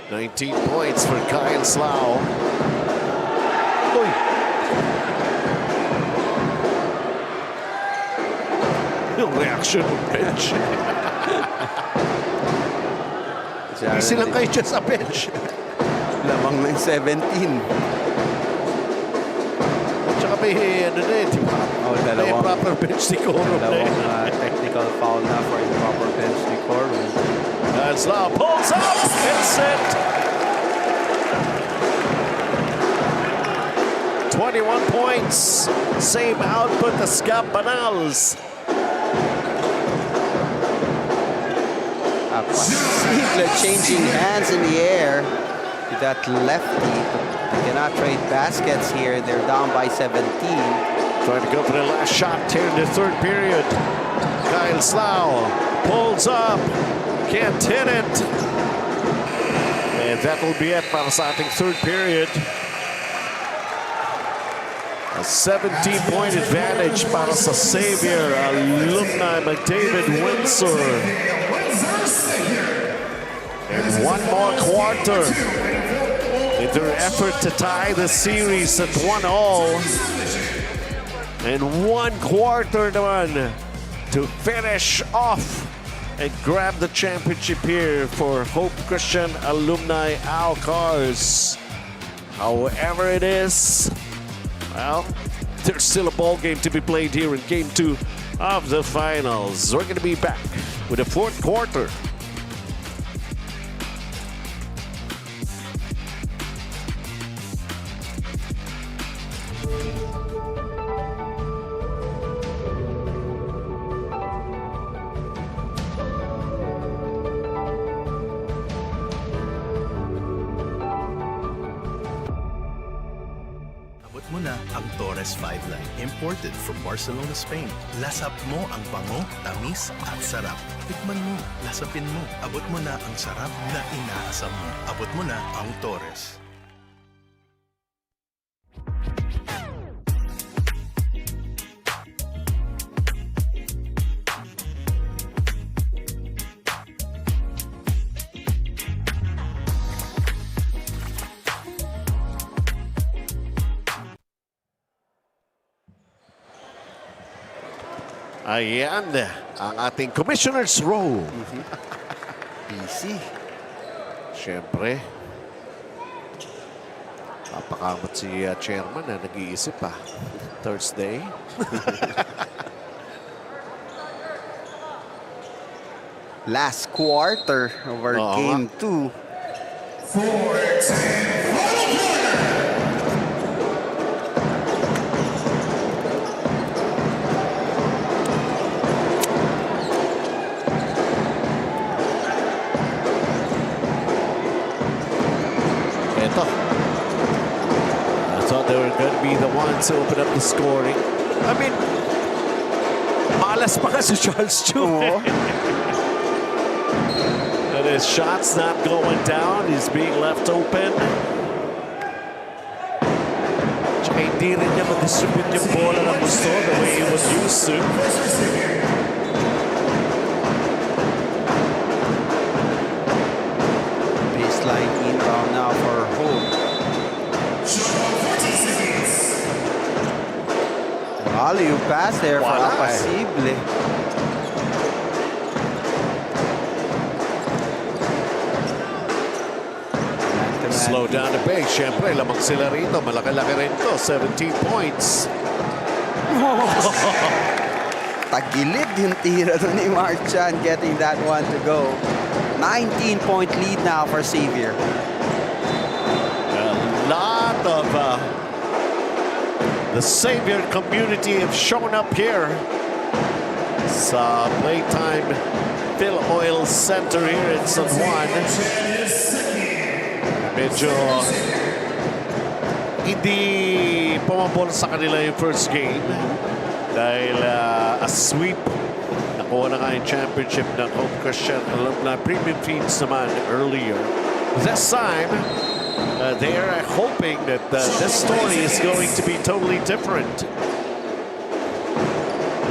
19 points for Kyle Slau. Uy. Yung reaction ng bench. Easy lang kayo dyan sa bench. Lamang ng 17. Tsaka may ano na eh, di ba? May proper bench decorum na eh. Technical foul na for improper bench decorum. Kyle Slau pulls up. It's it. 21 points. Same output as Gab Banals. Siegler changing hands in the air with that lefty. They cannot trade baskets here. They're down by 17. Trying to go for the last shot here in the third period. Kyle Slough pulls up, can't hit it. And that will be it para sa ating third period. A 17-point advantage para sa Xavier alumni McDavid Windsor. And one more quarter in their effort to tie the series at 1-1. And one quarter naman to finish off and grab the championship here for Hope Christian Alumni AAXS. However it is, well, there's still a ball game to be played here in Game 2 of the finals. We're going to be back with the fourth quarter. Mo na ang Torres 5 Line, imported from Barcelona, Spain. Lasap mo ang bango, tamis at sarap. Tikman mo, lasapin mo. Abot mo na ang sarap na inaasam mo. Abot mo na ang Torres. Ayan, ang ating Commissioner's Row. Easy. Siyempre, papakamot si chairman na nag-iisip pa. Thursday. Last quarter of our Game 2. 4-10. I thought they were going to be the ones to open up the scoring. I mean, malas pa ka si Charles Chu. And his shot's not going down. He's being left open. Tsaka hindi rin niya mag-distribute yung bola ng gusto the way he was used to. Baseline inbound now for Hope. Alley-oop pass there for Apasible. Slow down the pace. Siyempre, lamang sila rito. Malaki-laki rin to. 17 points. Tagilid yung tira doon ni Marchand, getting that one to go. 19-point lead now for Xavier. A lot of the Xavier community have shown up here sa Playtime FilOil Center here in San Juan. Medyo hindi pumabor sa kanila yung first game dahil a sweep. Nakuha na nga yung championship ng Hope Christian Alumni Premium Feeds naman earlier. This time, they're hoping that this story is going to be totally different.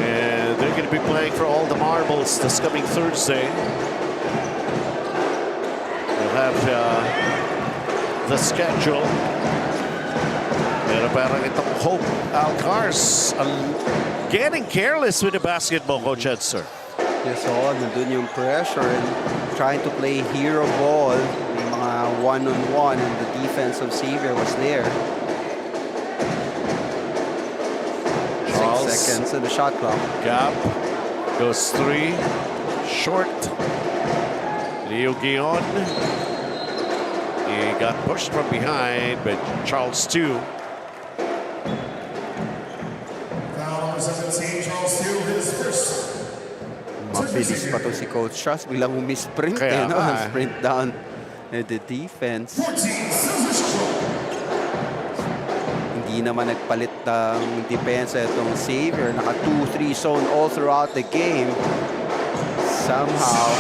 And they're going to be playing for all the marbles this coming Thursday. They'll have the schedule. Pero parang itong Hope AAXS getting careless with the basketball, Coach Edser. Yes, nandun yung pressure and trying to play hero ball. May mga one-on-one and the defense of Xavier was there. 6 seconds in the shot clock. Gap goes 3. Short. Leo Guion. He got pushed from behind, but Charles too. Mabilis pa to si Coach Charles. Bilang umisprint no? Sprint down the defense. Hindi Di naman nagpalit ng depensa itong Xavier. Naka 2-3 zone all throughout the game. Somehow.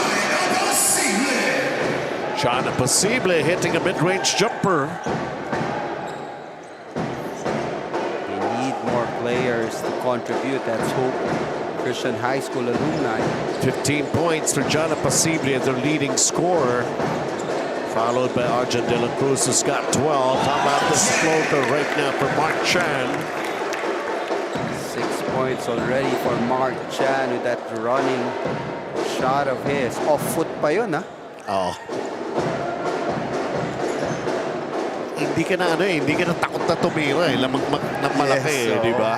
John Posible hitting a mid-range jumper. They need more players to contribute. That's Hope Christian High School alumni. 15 points for John Posible, their leading scorer. Followed by Arjun De La Cruz, who's got 12. How about this floater right now for Mark Chan? 6 points already for Mark Chan with that running shot of his. Off foot pa yun, ha? Oh. Hindi ka na hindi ka na takot na tumira eh. Lamang na malaki, di ba?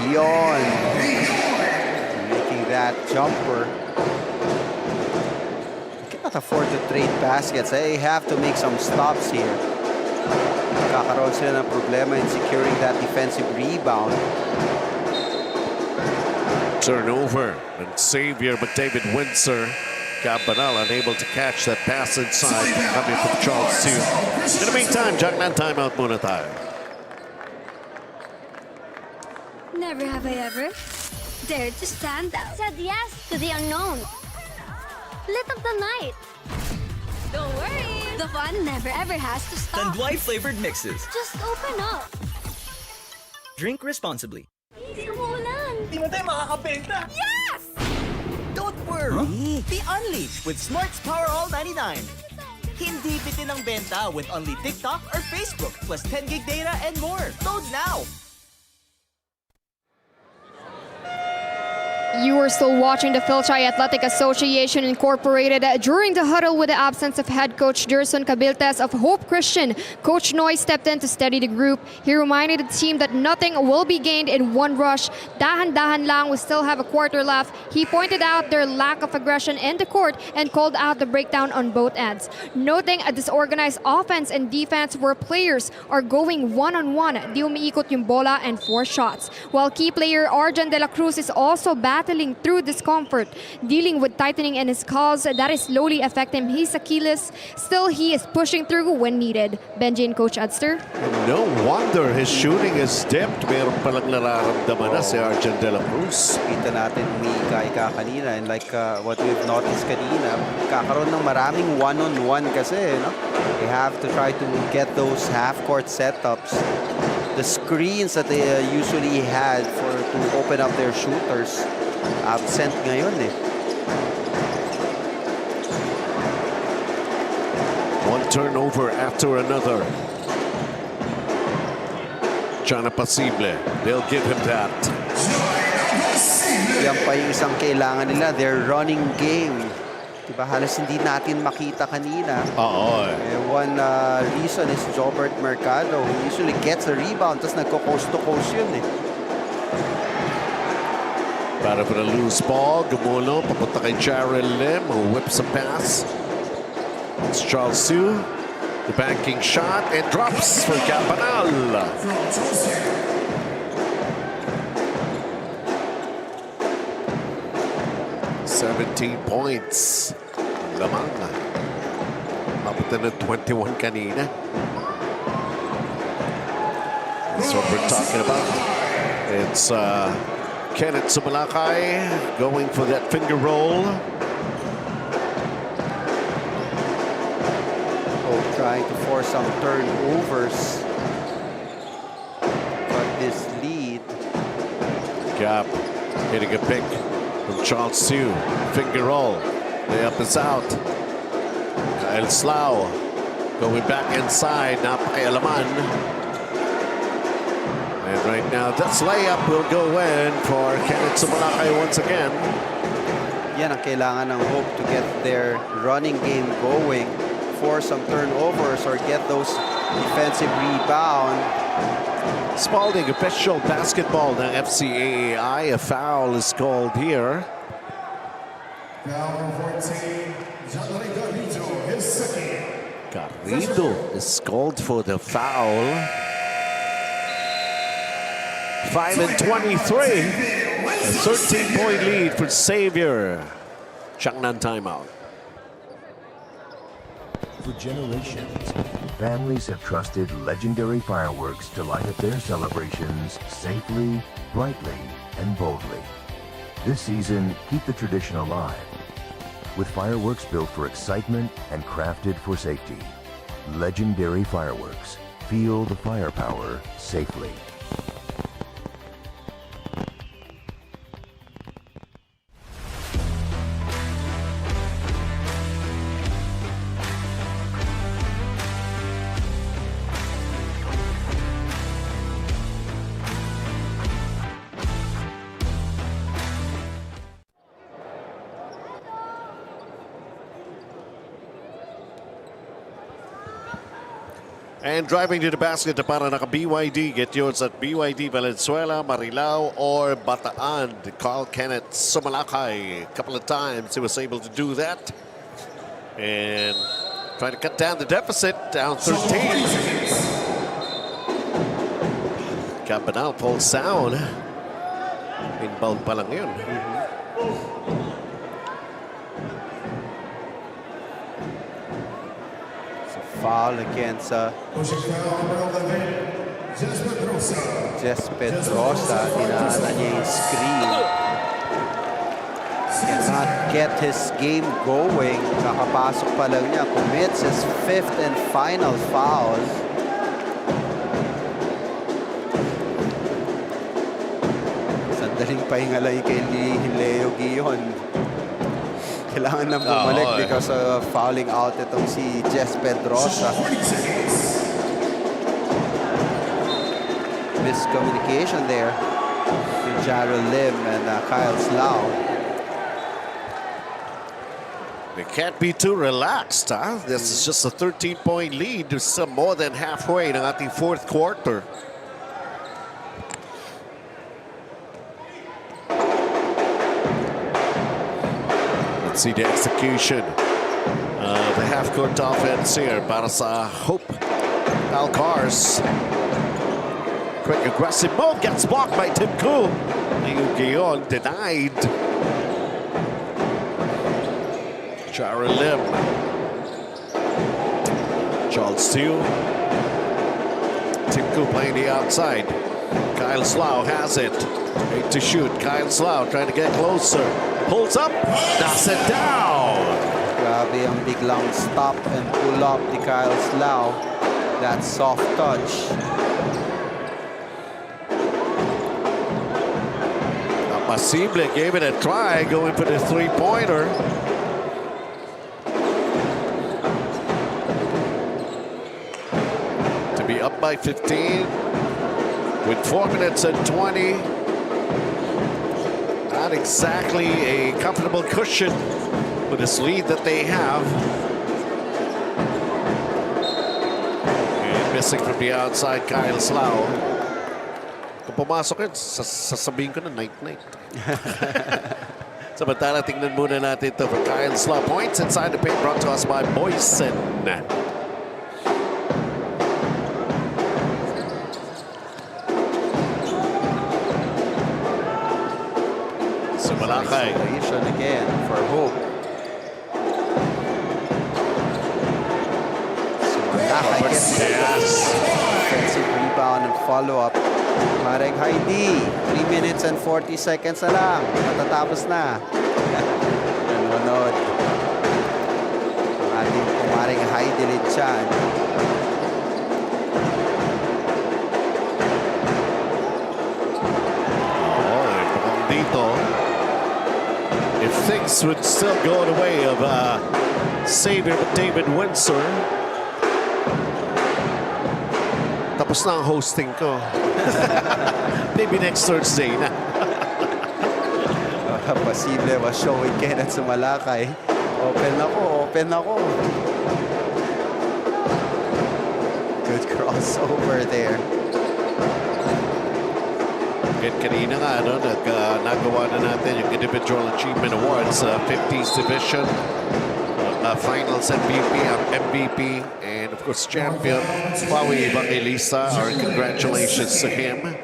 Yon. Making that jumper. Cannot afford to trade baskets. They have to make some stops here. Kakaroon sila ng problema in securing that defensive rebound. Turnover. And Xavier McDavid Windsor. Campanal unable to catch that pass inside coming from Charles Siu. In the meantime, Jacqueline, timeout muna tayo. Never have I ever dared to stand out. Said yes to the unknown. Lit up the night. Don't worry. The fun never ever has to stop. Tanduay flavored mixes. Just open up. Drink responsibly. Hindi umuulan. Di mo tayo makakabenta. Yes! Don't worry. Be unleashed with Smart's Power All 99. Hindi bitin ang benta with only TikTok or Facebook plus 10 gig data and more. Load now. You are still watching the Fil-Chi Athletic Association Incorporated. During the huddle with the absence of head coach Jerson Cabiltes of Hope Christian, Coach Noy stepped in to steady the group. He reminded the team that nothing will be gained in one rush. Dahan-dahan lang, we still have a quarter left. He pointed out their lack of aggression in the court and called out the breakdown on both ends, noting a disorganized offense and defense where players are going one-on-one. Di umiikot yung bola and 4 shots. While key player Arjun De La Cruz is also battling through discomfort, dealing with tightening in his calves that is slowly affecting his Achilles. Still, he is pushing through when needed. Benji and Coach Adster. No wonder his shooting is dipped. Meron palang nararamdaman na si Arjun De La Cruz. Kita natin umiika-ika kanina, and like what we've noticed kanina, kakaroon ng maraming one-on-one kasi, no? They have to try to get those half-court setups. The screens that they usually had to open up their shooters, absent ngayon eh. One turnover after another. John Posible, they'll give him that. Yan pa yung isang kailangan nila, their running game. Diba, halos hindi natin makita kanina. Oo. One reason is Jobert Mercado, who usually gets the rebound, tapos nagko-coast to coast yun eh. Para for a loose ball, gumulo, papunta kay Jarrell Lim, who whips a pass. It's Charles Siu, the banking shot, and drops for Campanal. 17 points. Lamang. Mapunta na 21 kanina. That's what we're talking about. It's Kenneth Sumalakay going for that finger roll. Oh, trying to force some turnovers. But this lead. Gap hitting a pick from Charles Siu. Finger roll. Layup is out. Kyle Slau going back inside. Napakialaman. And right now, this layup will go in for Kenneth Sumalakay once again. Yan ang kailangan ng Hope to get their running game going, force some turnovers or get those defensive rebound. Spalding, official basketball ng FCAAI. A foul is called here. Foul number 14, Jandre Garrido, his second. Garrido is called for the foul. 5 and 23. A 13-point lead for Xavier. Changnan timeout. For generations, Families have trusted legendary fireworks to light up their celebrations safely, brightly, and boldly. This season, keep the tradition alive with fireworks built for excitement and crafted for safety. Legendary fireworks. Feel the firepower safely. And driving to the basket para naka-BYD. Get yours at BYD Valenzuela, Marilao, or Bataan. Carl Kenneth Sumalakay. A couple of times he was able to do that. And trying to cut down the deficit, down 13. Campanal pulls down. Inbound pa lang yun. Foul against Jess Pedrosa. Dinaanan niya yung screen. Cannot get his game going. Kakapasok pa lang niya. Commits his 5th and final foul. Sandaling pahinga lang kay Leo Guion. Kailangan nang bumalik because of fouling out itong si Jess Pedrosa. Miscommunication there between Jarrell Lim and Kyle Slough. They can't be too relaxed, huh? This is just a 13-point lead. There's some more than halfway ng ating fourth quarter. See the execution of the half-court offense here para sa Hope Alcars. Quick aggressive move gets blocked by Tim Koo. Leo Guion denied. Jarrell Lim. Charles Steele. Tim Koo playing the outside. Kyle Slough has it. 8 to shoot. Kyle Slough trying to get closer. Pulls up, knocks it down. Grabe ang biglang stop and pull up ni Kyle Slough. That soft touch. Pasible gave it a try, going for the three-pointer. To be up by 15 with 4 minutes and 20. Not exactly a comfortable cushion with this lead that they have. And missing from the outside, Kyle Slough. Kung pumasok yun, sasabihin ko na night-night. Samantala, tingnan muna natin ito for Kyle Slough. Points inside the paint brought to us by Boysen. Isolation again for Hope. Sumalakay gets offensive rebound and follow-up. Mareng Heidi, 3 minutes and 40 seconds na lang. Matatapos na. Nanonood. Ang ating Mareng Heidi Linchan. Dito. If things would still go the way of Xavier David Windsor, tapos na ang hosting ko. Maybe next Thursday na. Pasible was showing Kenneth Sumalakay. Open ako. Good crossover there. Kanina nga, nagawa na natin yung Individual Achievement Awards, 50s Division, Finals MVP, and of course champion, Pawi Evangelista. Our congratulations to him.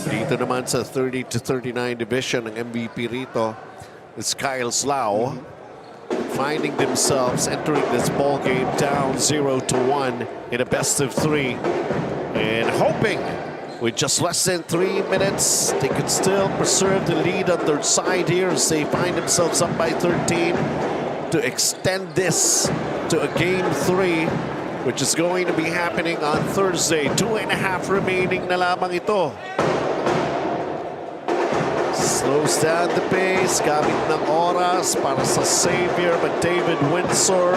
Dito naman sa 30 to 39 Division, ang MVP rito is Kyle Slough. finding themselves entering this ball game down 0-1 in a best of 3, and hoping with just less than 3 minutes they could still preserve the lead on their side here as they find themselves up by 13 to extend this to a game 3, which is going to be happening on Thursday. 2.5 remaining na lamang ito. Slows down the pace, gamit ng oras para sa Xavier McDavid Windsor.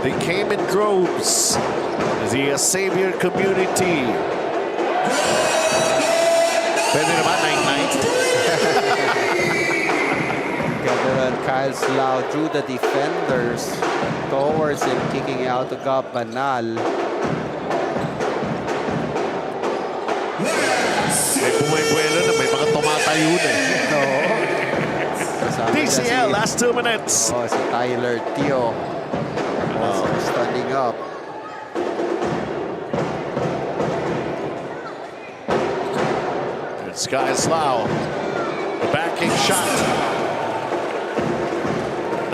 They came in droves. The Xavier community. Pwede naman, 9-9. Gabriel Kyle Slau drew the defenders towards him, kicking out to Gab Banal. May bumubuelo na, may mga tumatayo na. DCL, last 2 minutes. Oh, si Tyler Teo also standing up. It's Kyle Slau. The backing shot.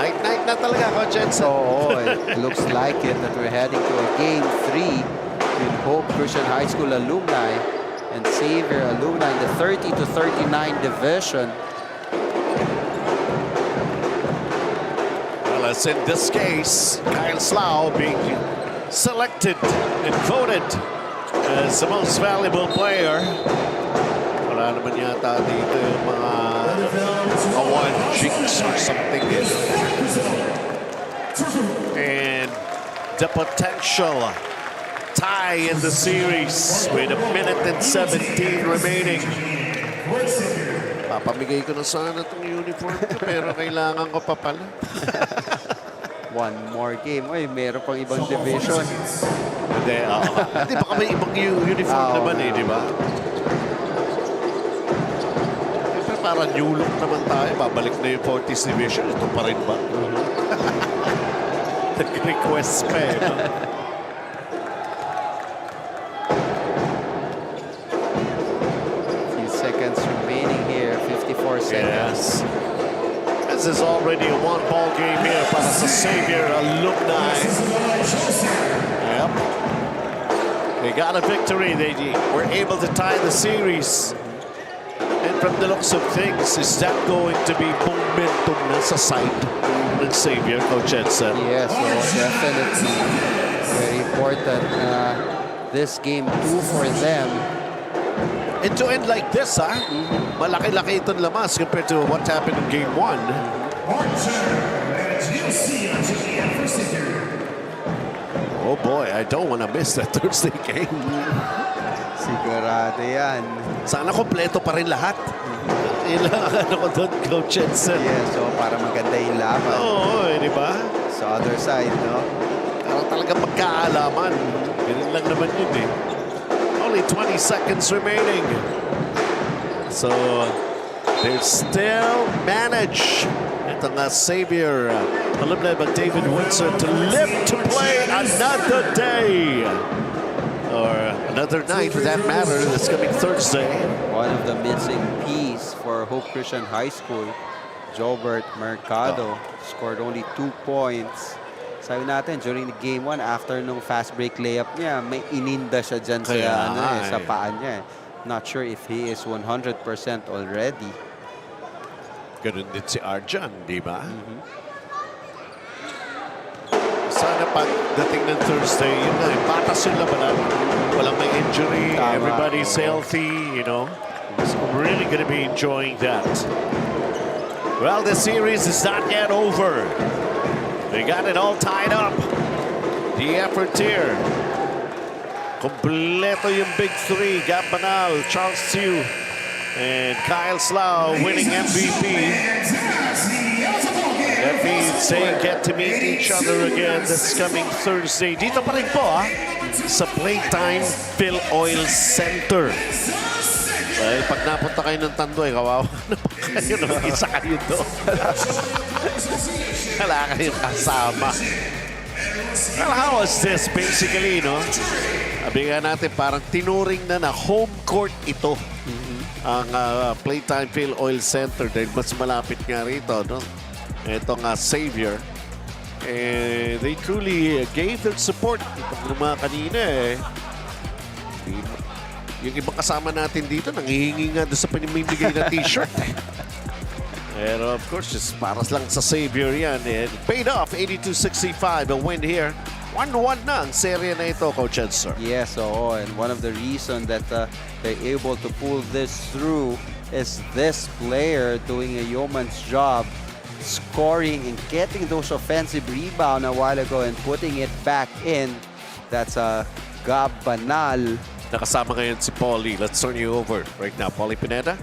Night-night na talaga, Coach Jensen. So, it looks like it that we're heading to a game 3 with Hope Christian High School alumni and Xavier alumni in the 30 to 39 division. Well, as in this case, Kyle Slau being selected and voted as the most valuable player. Wala naman yata dito yung mga award jinx or something. And the potential tie in the series with 1 minute and 17 remaining. Papamigay ko na sana itong uniform ko, pero kailangan ko pa pala. One more game. Uy, meron pang ibang division. Hindi, hindi baka may ibang uniform naman eh, di ba? Pero parang new look naman tayo. Babalik na yung 40th division. Ito pa rin ba? Nag-request pa eh. No? Few seconds remaining here. 54 seconds. Yes. This is already a one-ball game here para sa Xavier alumni. Yep. They got a victory. They were able to tie the series. And from the looks of things, is that going to be momentum na sa side ng Xavier, Coach Jensen? Yes, so definitely very important. This game 2 for them. And to end like this, malaki-laki itong lamas compared to what happened in game 1. Oh boy, I don't want to miss that Thursday game. Sigurado yan. Sana kompleto pa rin lahat. Ilang ano ko doon, Coach Jensen. Yeah, so para maganda yung laban. Oo, di ba? Sa other side, no? Parang talaga magkaalaman. Ganun lang naman yun eh. Only 20 seconds remaining. So, they still manage itong Xavier alumni McDavid Windsor to live to play another day. Or another night for that matter. This coming Thursday. One of the missing piece for Hope Christian High School, Jobert Mercado, scored only 2 points. Sabi natin, during the game 1, after nung fast break layup niya, may ininda siya dyan sa, sa paan niya. Not sure if he is 100% already. Ganun din si Arjan, di ba? Sana pagdating ng Thursday, yun na, patas yung labanan. Walang may injury, everybody's healthy, you know. So I'm really going to be enjoying that. Well, the series is not yet over. They got it all tied up. The effort here. Kompleto yung big 3. Gab Banal, Charles Siu, and Kyle Slau winning MVP. That means they get to meet each other again this coming Thursday. Dito pa rin po sa Playtime FilOil Center. Well, pag napunta kayo ng Tanduay, kawawa na pa kayo, no? Isa kayo doon. Wala kayong kasama. Well, how was this basically, no? Sabi nga natin, parang tinuring na home court ito. Ang Playtime FilOil Center dahil mas malapit nga rito, no? Itong Savior. And they truly gave their support. Itong mga kanina yung ibang kasama natin dito, nanghihingi nga doon sa pinimimigay na t-shirt. Pero of course, just para lang sa Savior yan. And paid off, 82-65, a win here. 1-1 na ang serye na ito, Coach Edster. Yes, and one of the reasons that they're able to pull this through is this player doing a yeoman's job, scoring and getting those offensive rebound a while ago and putting it back in. That's a Gab Banal. Nakasama ngayon si Paulie. Let's turn you over right now. Paulie Pineda.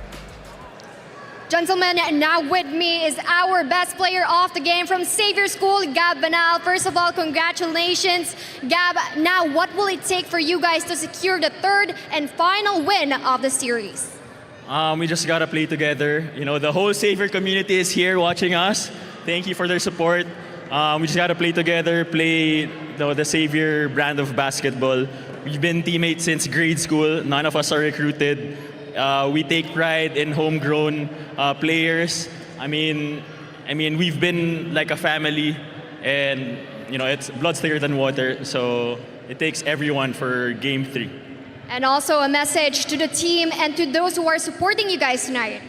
Gentlemen, now with me is our best player of the game from Xavier School, Gab Banal. First of all, congratulations. Gab, now what will it take for you guys to secure the third and final win of the series? We just gotta play together. You know, the whole Xavier community is here watching us. Thank you for their support. We just gotta play together, play the Xavier brand of basketball. We've been teammates since grade school. None of us are recruited. We take pride in homegrown players. I mean, we've been like a family, and you know, it's blood's thicker than water. So it takes everyone for Game 3. And also a message to the team and to those who are supporting you guys tonight.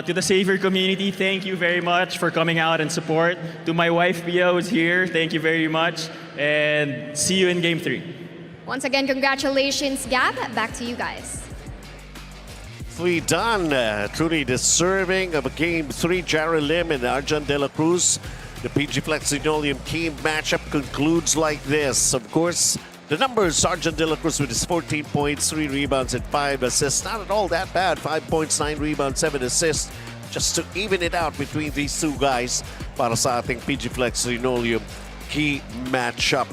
To the Xavier community, thank you very much for coming out and support. To my wife, Pia, who's here, thank you very much. And see you in Game 3. Once again, congratulations, Gab. Back to you guys. We done. Truly deserving of a Game 3. Jared Lim and Arjan De La Cruz. The PG Flex Linoleum team matchup concludes like this. Of course, the numbers, Arjan De La Cruz with his 14 points, 3 rebounds, and 5 assists. Not at all that bad. 5 points, 9 rebounds, 7 assists. Just to even it out between these two guys para sa ating PG Flex Linoleum key matchup.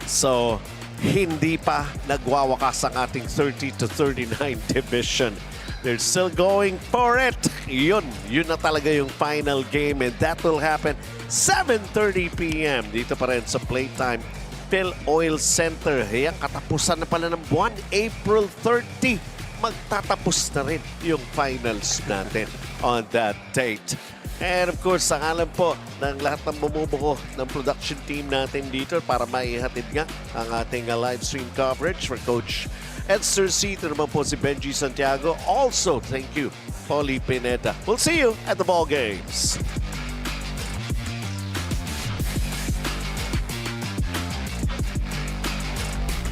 So, hindi pa nagwawakas ang ating 30-39 division. They're still going for it. Yun na talaga yung final game, and that will happen 7:30 p.m. dito pa rin sa Playtime FilOil Center. Ayan, katapusan na pala ng buwan. April 30, magtatapos na rin yung finals natin on that date. And of course, ang alam po ng lahat ng bumubuo ng production team natin dito para maihatid nga ang ating live stream coverage for Coach Edster C. Ito naman po si Benji Santiago. Also, thank you, Paulie Pineda. We'll see you at the ball games.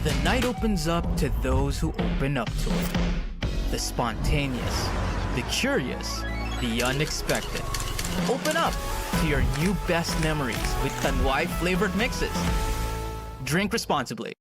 The night opens up to those who open up to it. The spontaneous, the curious, the unexpected. Open up to your new best memories with Tanwai flavored mixes. Drink responsibly.